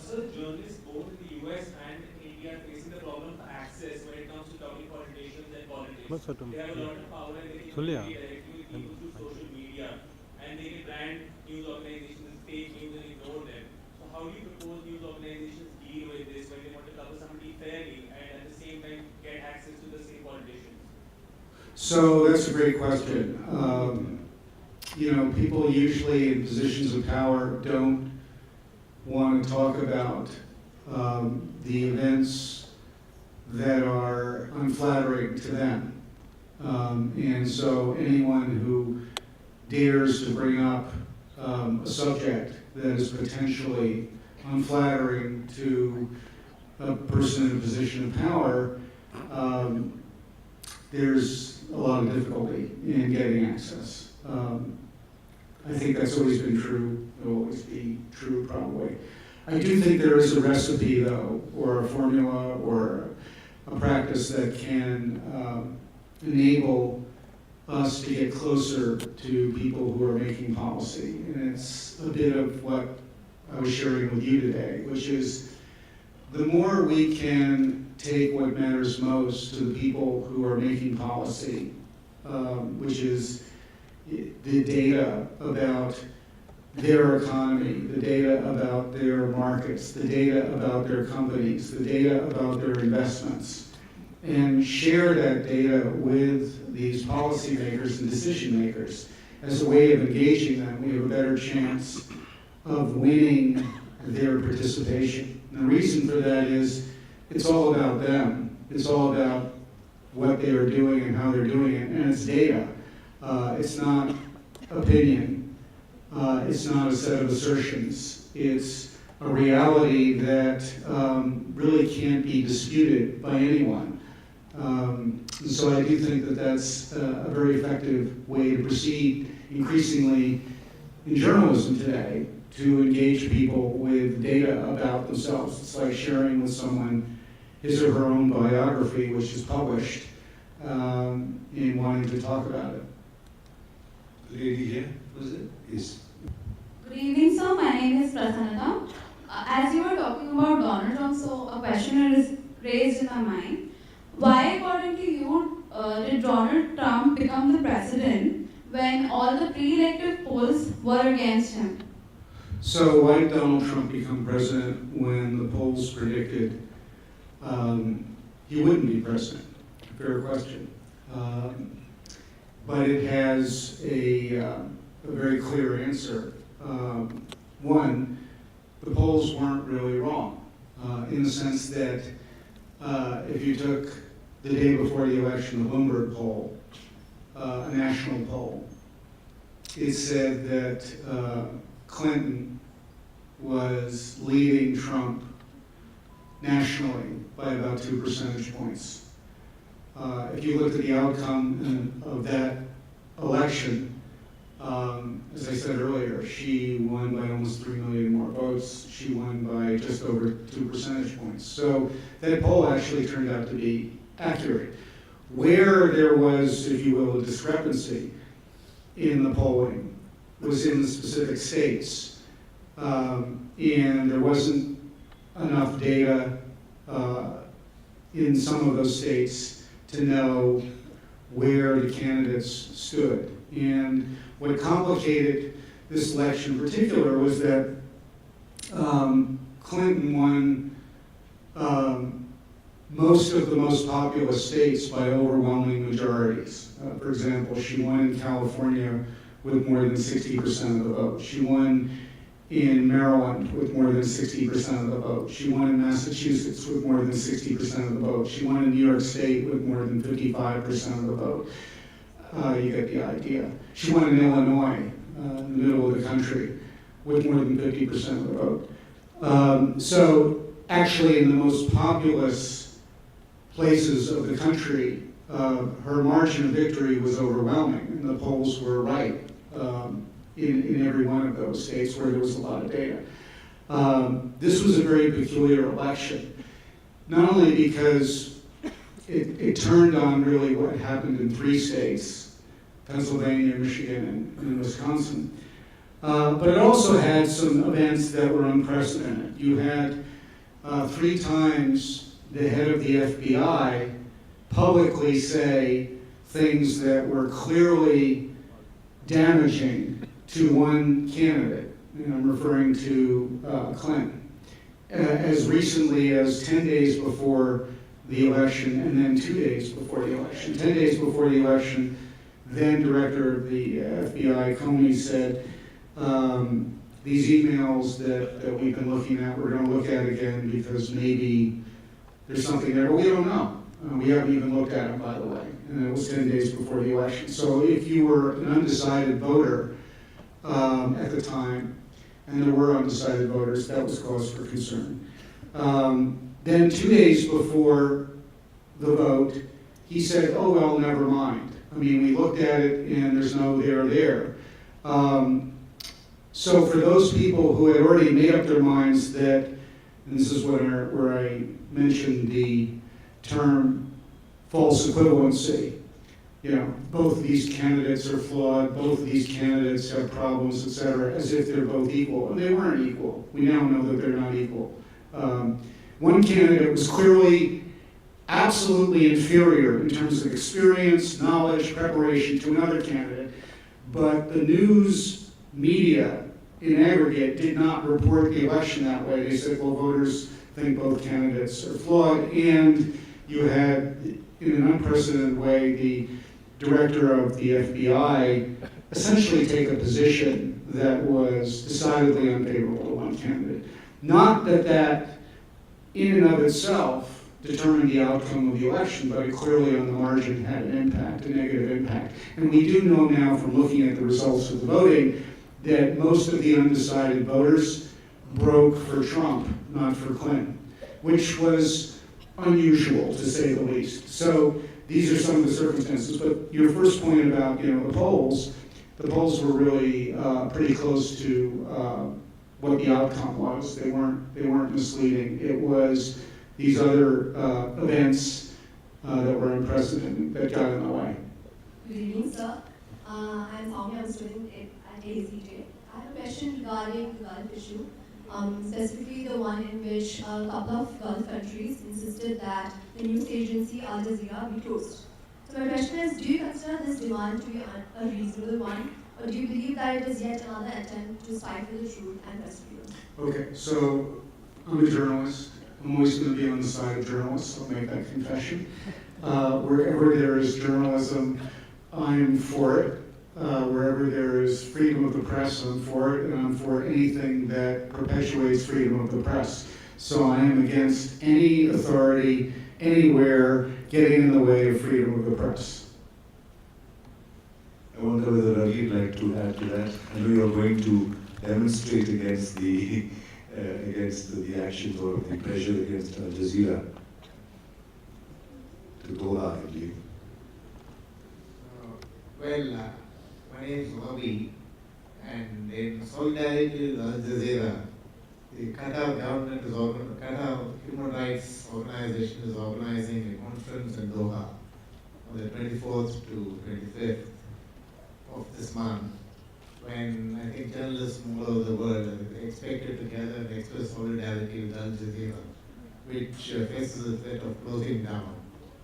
Sir, journalists both in the US and in India are facing the problem of access when it comes to talking politicians and politics. They have a lot of power and they can communicate directly with people through social media, and they can brand news organizations as fake news and ignore them. So how do you propose news organizations deal with this when they want to cover somebody fairly and at the same time get access to the same politicians? So that's a great question. People usually in positions of power don't want to talk about the events that are unflattering to them. And so anyone who dares to bring up a subject that is potentially unflattering to a person in a position of power, there's a lot of difficulty in getting access. I think that's always been true. It will always be true, probably. I do think there is a recipe, though, or a formula, or a practice that can enable us to get closer to people who are making policy. And it's a bit of what I was sharing with you today, which is the more we can take what matters most to the people who are making policy, which is the data about their economy, the data about their markets, the data about their companies, the data about their investments, and share that data with these policymakers and decision makers as a way of engaging them, we have a better chance of winning their participation. And the reason for that is it's all about them. It's all about what they are doing and how they're doing it, and it's data. It's not opinion. It's not a set of assertions. It's a reality that really can't be disputed by anyone. So I do think that that's a very effective way to proceed increasingly in journalism today, to engage people with data about themselves. It's like sharing with someone his or her own biography, which is published, in wanting to talk about it. Lady here, was it? Yes. Good evening, sir. My name is Prasanna. As you were talking about Donald Trump, so a question is raised in my mind. Why, according to you, did Donald Trump become the president when all the pre-elective polls were against him? So why did Donald Trump become president when the polls predicted he wouldn't be president? Fair question. But it has a very clear answer. One, the polls weren't really wrong, in the sense that if you took the day before the election, the Bloomberg poll, a national poll, it said that Clinton was leading Trump nationally by about 2 percentage points. If you looked at the outcome of that election, as I said earlier, she won by almost 3 million more votes. She won by just over 2 percentage points. So that poll actually turned out to be accurate. Where there was, if you will, a discrepancy in the polling was in the specific states. And there wasn't enough data in some of those states to know where the candidates stood. And what complicated this election in particular was that Clinton won most of the most populous states by overwhelming majorities. For example, she won in California with more than 60% of the vote. She won in Maryland with more than 60% of the vote. She won in Massachusetts with more than 60% of the vote. She won in New York State with more than 55% of the vote. You get the idea. She won in Illinois, in the middle of the country, with more than 50% of the vote. So actually in the most populous places of the country, her margin of victory was overwhelming, and the polls were right in every one of those states where there was a lot of data. This was a very peculiar election, not only because it turned on really what happened in 3 states, Pennsylvania, Michigan, and Wisconsin, but it also had some events that were unprecedented. You had 3 times the head of the FBI publicly say things that were clearly damaging to one candidate, and I'm referring to Clinton. as recently as 10 days before the election, and then 2 days before the election. 10 days before the election, then Director of the FBI, Comey, said, these emails that we've been looking at, we're going to look at again because maybe there's something there, but we don't know. We haven't even looked at them, by the way, and it was 10 days before the election. So if you were an undecided voter at the time, and there were undecided voters, that was cause for concern. Then 2 days before the vote, he said, oh, well, never mind. I mean, we looked at it and there's no there. So for those people who had already made up their minds that, and this is where I mentioned the term false equivalency, you know, both these candidates are flawed, both of these candidates have problems, et cetera, as if they're both equal. And they weren't equal. We now know that they're not equal. One candidate was clearly absolutely inferior in terms of experience, knowledge, preparation to another candidate, but the news media in aggregate did not report the election that way. They said, well, voters think both candidates are flawed, and you had, in an unprecedented way, the director of the FBI essentially take a position that was decidedly unfavorable to one candidate. Not that in and of itself determined the outcome of the election, but it clearly on the margin had an impact, a negative impact. And we do know now from looking at the results of the voting that most of the undecided voters broke for Trump, not for Clinton, which was unusual to say the least. So these are some of the circumstances. But your first point about, you know, the polls were really pretty close to what the outcome was. They weren't misleading. It was these other events that were unprecedented that got in the way. Good evening, sir. I'm Soumya, I'm a student at ACJ. I have a question regarding the Gulf issue, specifically the one in which a couple of Gulf countries insisted that the news agency Al Jazeera be closed. So my question is, do you consider this demand to be a reasonable one, or do you believe that it is yet another attempt to stifle the truth and persecute? Okay, so I'm a journalist. I'm always going to be on the side of journalists. I'll make that confession. Wherever there is journalism, I'm for it. Wherever there is freedom of the press, I'm for it, and I'm for anything that perpetuates freedom of the press. So I am against any authority, anywhere, getting in the way of freedom of the press. I wonder whether Ravi would like to add to that. I know you're going to demonstrate against the actions or the pressure against Al Jazeera to Doha, I believe. Well, my name is Ravi, and in solidarity with Al Jazeera, the Qatar government is Qatar Human Rights Organization is organizing a conference in Doha on the 24th to 25th of this month, when I think journalists from all over the world are expected to gather and express solidarity with Al Jazeera, which faces the threat of closing down,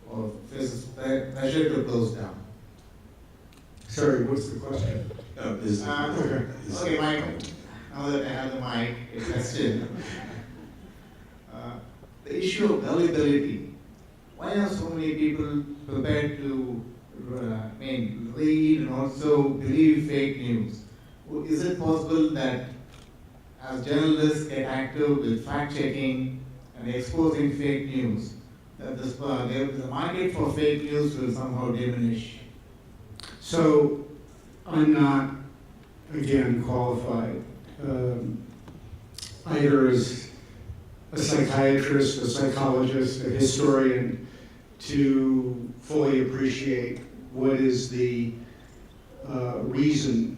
or faces pressure to close down. Sorry, what's the question? Okay, Mike. Now that I have the mic, a question. The issue of gullibility. Why are so many people prepared to read and also believe fake news? Is it possible that as journalists get active with fact-checking and exposing fake news, that the market for fake news will somehow diminish? So I'm not, again, qualified either as a psychiatrist, a psychologist, a historian to fully appreciate what is the reason,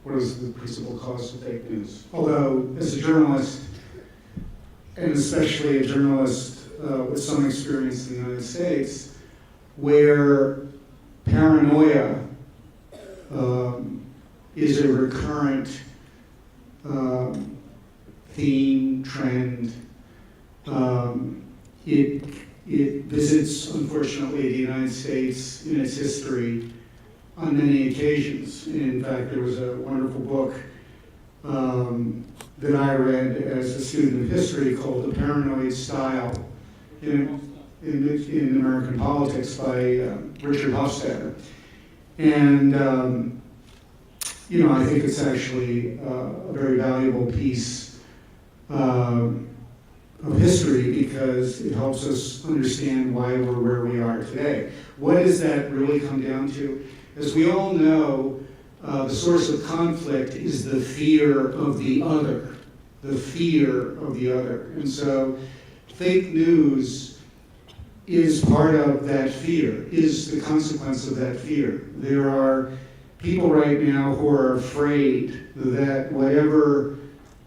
what is the principal cause of fake news. Although, as a journalist, and especially a journalist with some experience in the United States, where paranoia is a recurrent theme, trend. It visits, unfortunately, the United States in its history on many occasions. In fact, there was a wonderful book that I read as a student of history called The Paranoid Style in American Politics by Richard Hofstadter. And, I think it's actually a very valuable piece of history because it helps us understand why we're where we are today. What does that really come down to? As we all know, the source of conflict is the fear of the other. The fear of the other. And so fake news is part of that fear, is the consequence of that fear. There are people right now who are afraid that whatever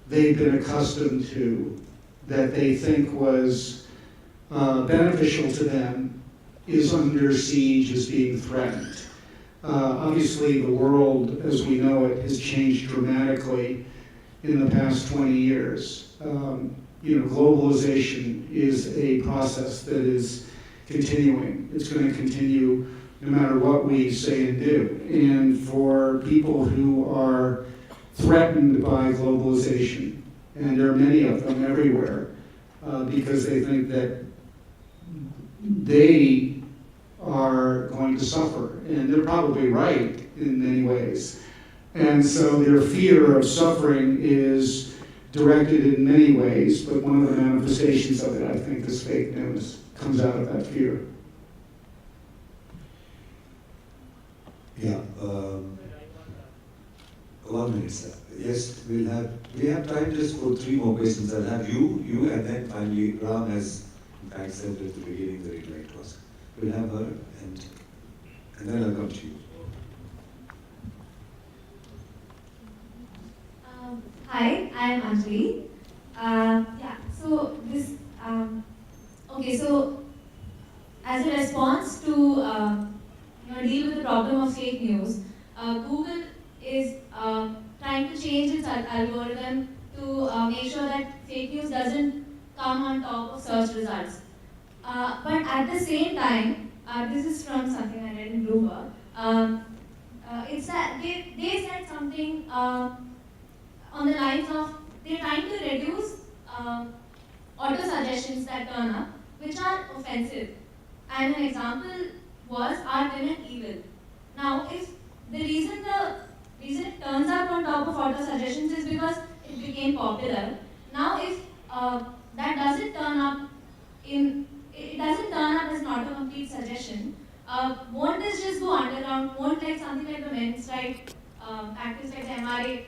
they've been accustomed to, that they think was beneficial to them, is under siege, is being threatened. Obviously, the world as we know it has changed dramatically in the past 20 years. Globalization is a process that is continuing. It's going to continue no matter what we say and do. And for people who are threatened by globalization, and there are many of them everywhere, because they think that they are going to suffer, and they're probably right in many ways. And so their fear of suffering is directed in many ways, but one of the manifestations of it, I think, is fake news, comes out of that fear. Yeah, 1 minute, sir. Yes, we have time just for 3 more questions. I'll have you, and then finally Ram has, in fact, said at the beginning that he'd like to ask. We'll have her, and then I'll come to you. Hi, I am Anjali. So as a response to deal with the problem of fake news, Google is trying to change its algorithm to make sure that fake news doesn't come on top of search results. But at the same time, this is from something I read in Bloomberg, it's that they said something on the lines of they're trying to reduce auto suggestions that turn up, which are offensive. And an example was, are women evil? Now, if the reason it turns up on top of auto suggestions is because it became popular. Now, if that doesn't turn up as not a complete suggestion, won't this just go underground? Won't like something like the men's right activists like the MRA?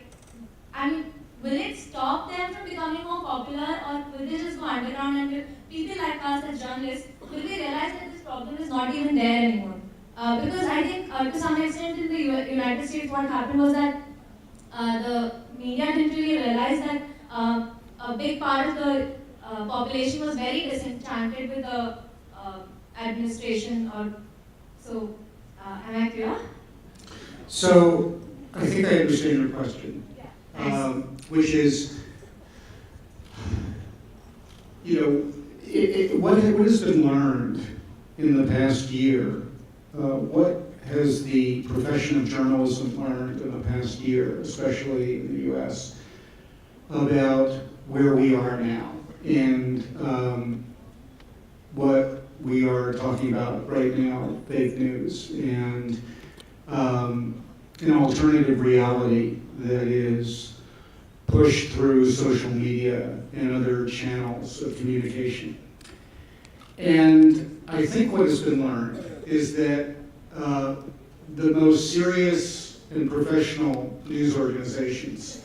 I mean, will it stop them from becoming more popular, or will they just go underground and will people like us as journalists, will we realize that this problem is not even there anymore? Because I think to some extent in the United States what happened was that the media didn't really realize that a big part of the population was very disenchanted with the administration. Am I clear? So I think I understand your question, which is, what has been learned in the past year? What has the profession of journalism learned in the past year, especially in the U.S., about where we are now and what we are talking about right now, fake news, and an alternative reality that is pushed through social media and other channels of communication. And I think what has been learned is that the most serious and professional news organizations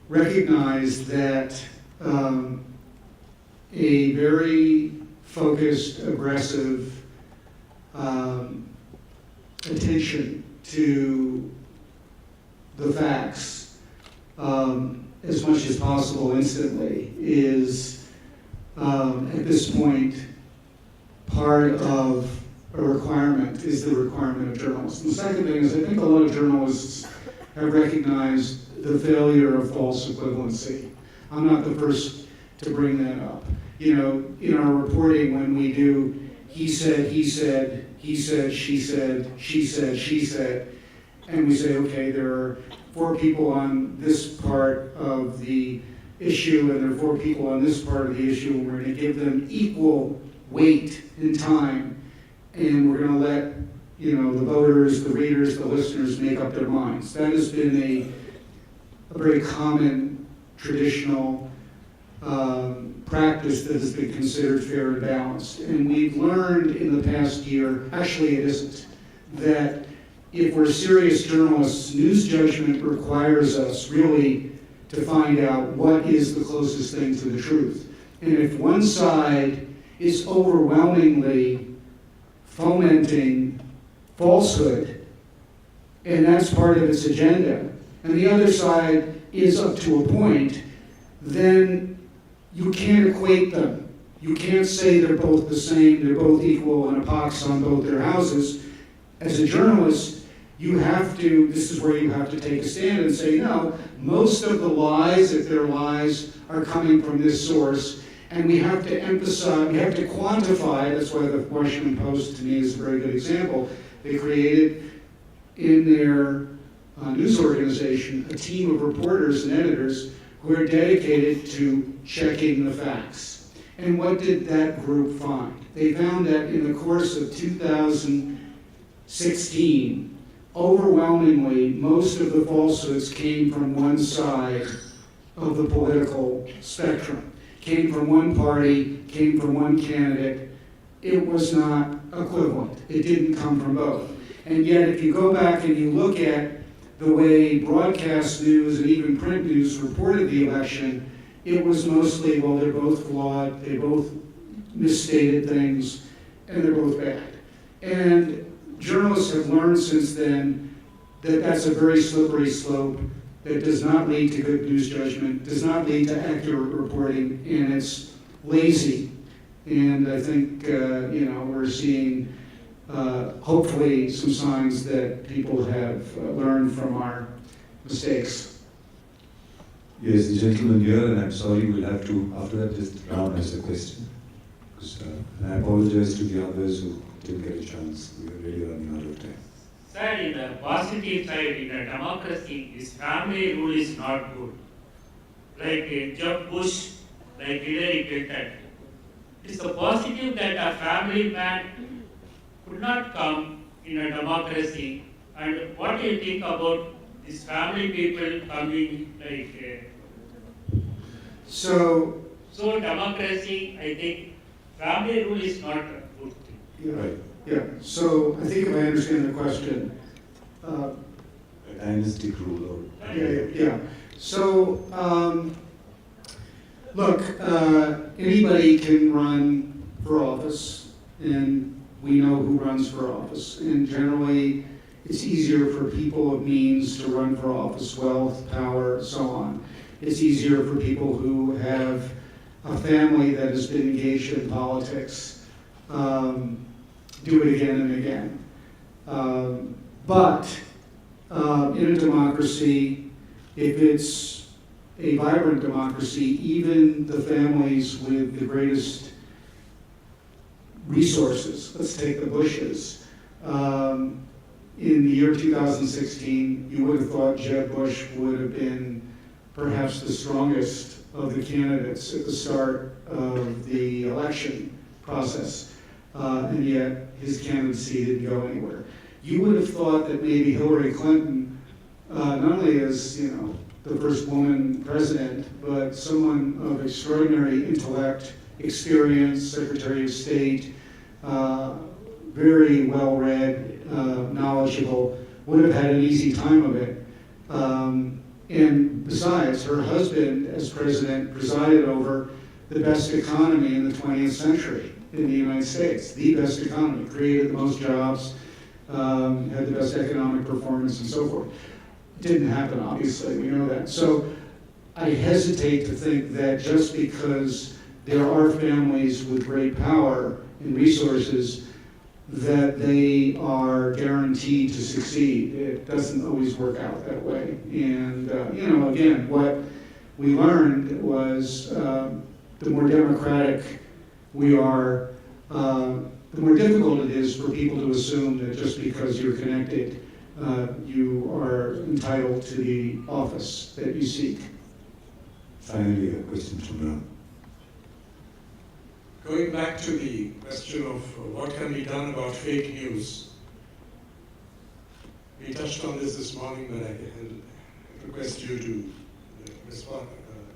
recognize that a very focused, aggressive attention to the facts as much as possible instantly is, at this point, part of a requirement, is the requirement of journalists. And the second thing is I think a lot of journalists have recognized the failure of false equivalency. I'm not the first to bring that up. In our reporting when we do he said, she said, she said, and we say, okay, there are 4 people on this part of the issue, and there are 4 people on this part of the issue, and we're going to give them equal weight and time, and we're going to let the voters, the readers, the listeners make up their minds. That has been a very common, traditional practice that has been considered fair and balanced. And we've learned in the past year, actually it isn't, that if we're serious journalists, news judgment requires us really to find out what is the closest thing to the truth. And if one side is overwhelmingly fomenting falsehood, and that's part of its agenda, and the other side is up to a point, then you can't equate them. You can't say they're both the same, they're both equal, and a pox on both their houses. As a journalist, you have to, this is where you have to take a stand and say, no, most of the lies, if they're lies, are coming from this source, and we have to emphasize, we have to quantify, that's why the Washington Post to me is a very good example. They created in their news organization a team of reporters and editors who are dedicated to checking the facts. And what did that group find? They found that in the course of 2016, overwhelmingly, most of the falsehoods came from one side of the political spectrum. Came from one party, came from one candidate. It was not equivalent. It didn't come from both. And yet, if you go back and you look at the way broadcast news and even print news reported the election, it was mostly, well, they're both flawed, they both misstated things, and they're both bad. And journalists have learned since then that that's a very slippery slope that does not lead to good news judgment, does not lead to accurate reporting, and it's lazy. And I think, we're seeing hopefully some signs that people have learned from our mistakes. Yes, the gentleman here, and I'm sorry, we'll have to, after that, just round as a question. And I apologize to the others who didn't get a chance. We are really running out of time. Sir, in the positive side, in a democracy, this family rule is not good. Like Jeb Bush, like Hillary Clinton. It is a positive that a family man could not come in a democracy. And what do you think about these family people coming like... So democracy, I think, family rule is not a good thing. You're right. Yeah. So I think if I understand the question, a dynastic rule. Yeah. So look, anybody can run for office, and we know who runs for office. And generally, it's easier for people of means to run for office, wealth, power, so on. It's easier for people who have a family that has been engaged in politics. Do it again and again. But in a democracy, if it's a vibrant democracy, even the families with the greatest resources, let's take the Bushes, in the year 2016, you would have thought Jeb Bush would have been perhaps the strongest of the candidates at the start of the election process. And yet his candidacy didn't go anywhere. You would have thought that maybe Hillary Clinton, not only as the first woman president, but someone of extraordinary intellect, experience, Secretary of State, very well-read, knowledgeable, would have had an easy time of it. And besides, her husband, as president, presided over the best economy in the 20th century in the United States, the best economy, created the most jobs, had the best economic performance, and so forth. It didn't happen, obviously, we know that. So I hesitate to think that just because there are families with great power and resources that they are guaranteed to succeed. It doesn't always work out that way. And, again, what we learned was the more democratic we are, the more difficult it is for people to assume that just because you're connected you are entitled to the office that you seek. Finally, a question from Ram. Going back to the question of what can be done about fake news, we touched on this morning, but I request you to respond,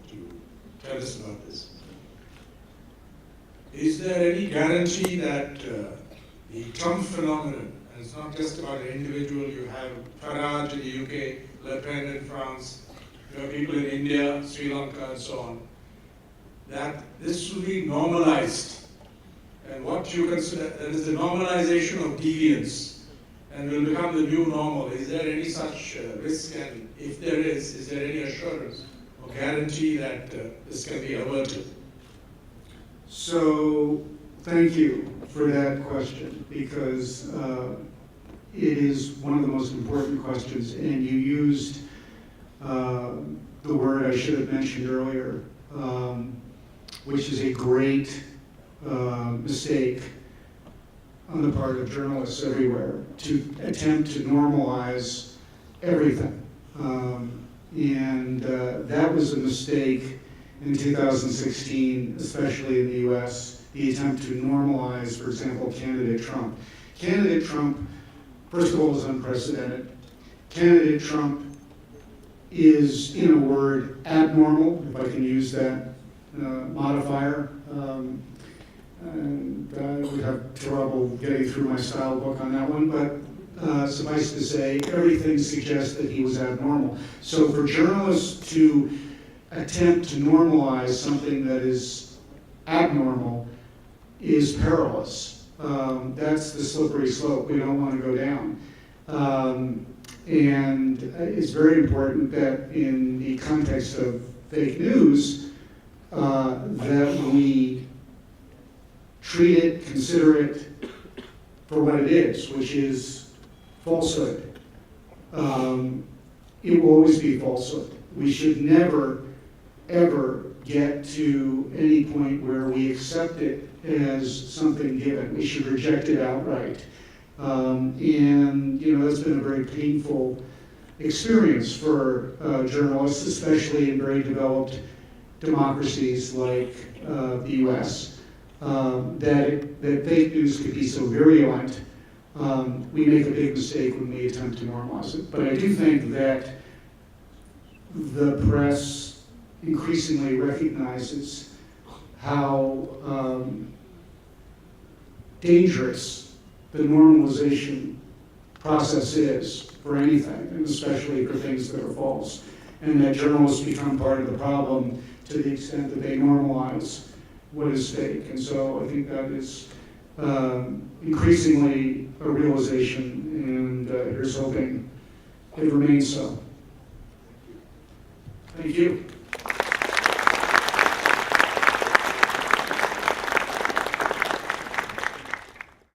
to tell us about this. Is there any guarantee that the Trump phenomenon, and it's not just about an individual, you have Farage in the UK, Le Pen in France, you have people in India, Sri Lanka, and so on, that this will be normalized, and what you consider, that is the normalization of deviance, and will become the new normal. Is there any such risk, and if there is there any assurance or guarantee that this can be averted? So, thank you for that question, because it is one of the most important questions, and you used the word I should have mentioned earlier, which is a great mistake on the part of journalists everywhere, to attempt to normalize everything. And that was a mistake in 2016, especially in the US, the attempt to normalize, for example, candidate Trump. Candidate Trump, first of all, is unprecedented. Candidate Trump is, in a word, abnormal, if I can use that modifier. And I would have trouble getting through my style book on that one, but suffice to say, everything suggests that he was abnormal. So for journalists to attempt to normalize something that is abnormal is perilous. That's the slippery slope we don't want to go down. And it's very important that in the context of fake news, that we treat it, consider it for what it is, which is falsehood. It will always be falsehood. We should never, ever get to any point where we accept it as something given. We should reject it outright. And that's been a very painful experience for journalists, especially in very developed democracies like the US, that fake news could be so virulent. We make a big mistake when we attempt to normalize it. But I do think that the press increasingly recognizes how dangerous the normalization process is for anything, and especially for things that are false, and that journalists become part of the problem to the extent that they normalize what is fake. And so I think that is increasingly a realization, and here's hoping it remains so. Thank you.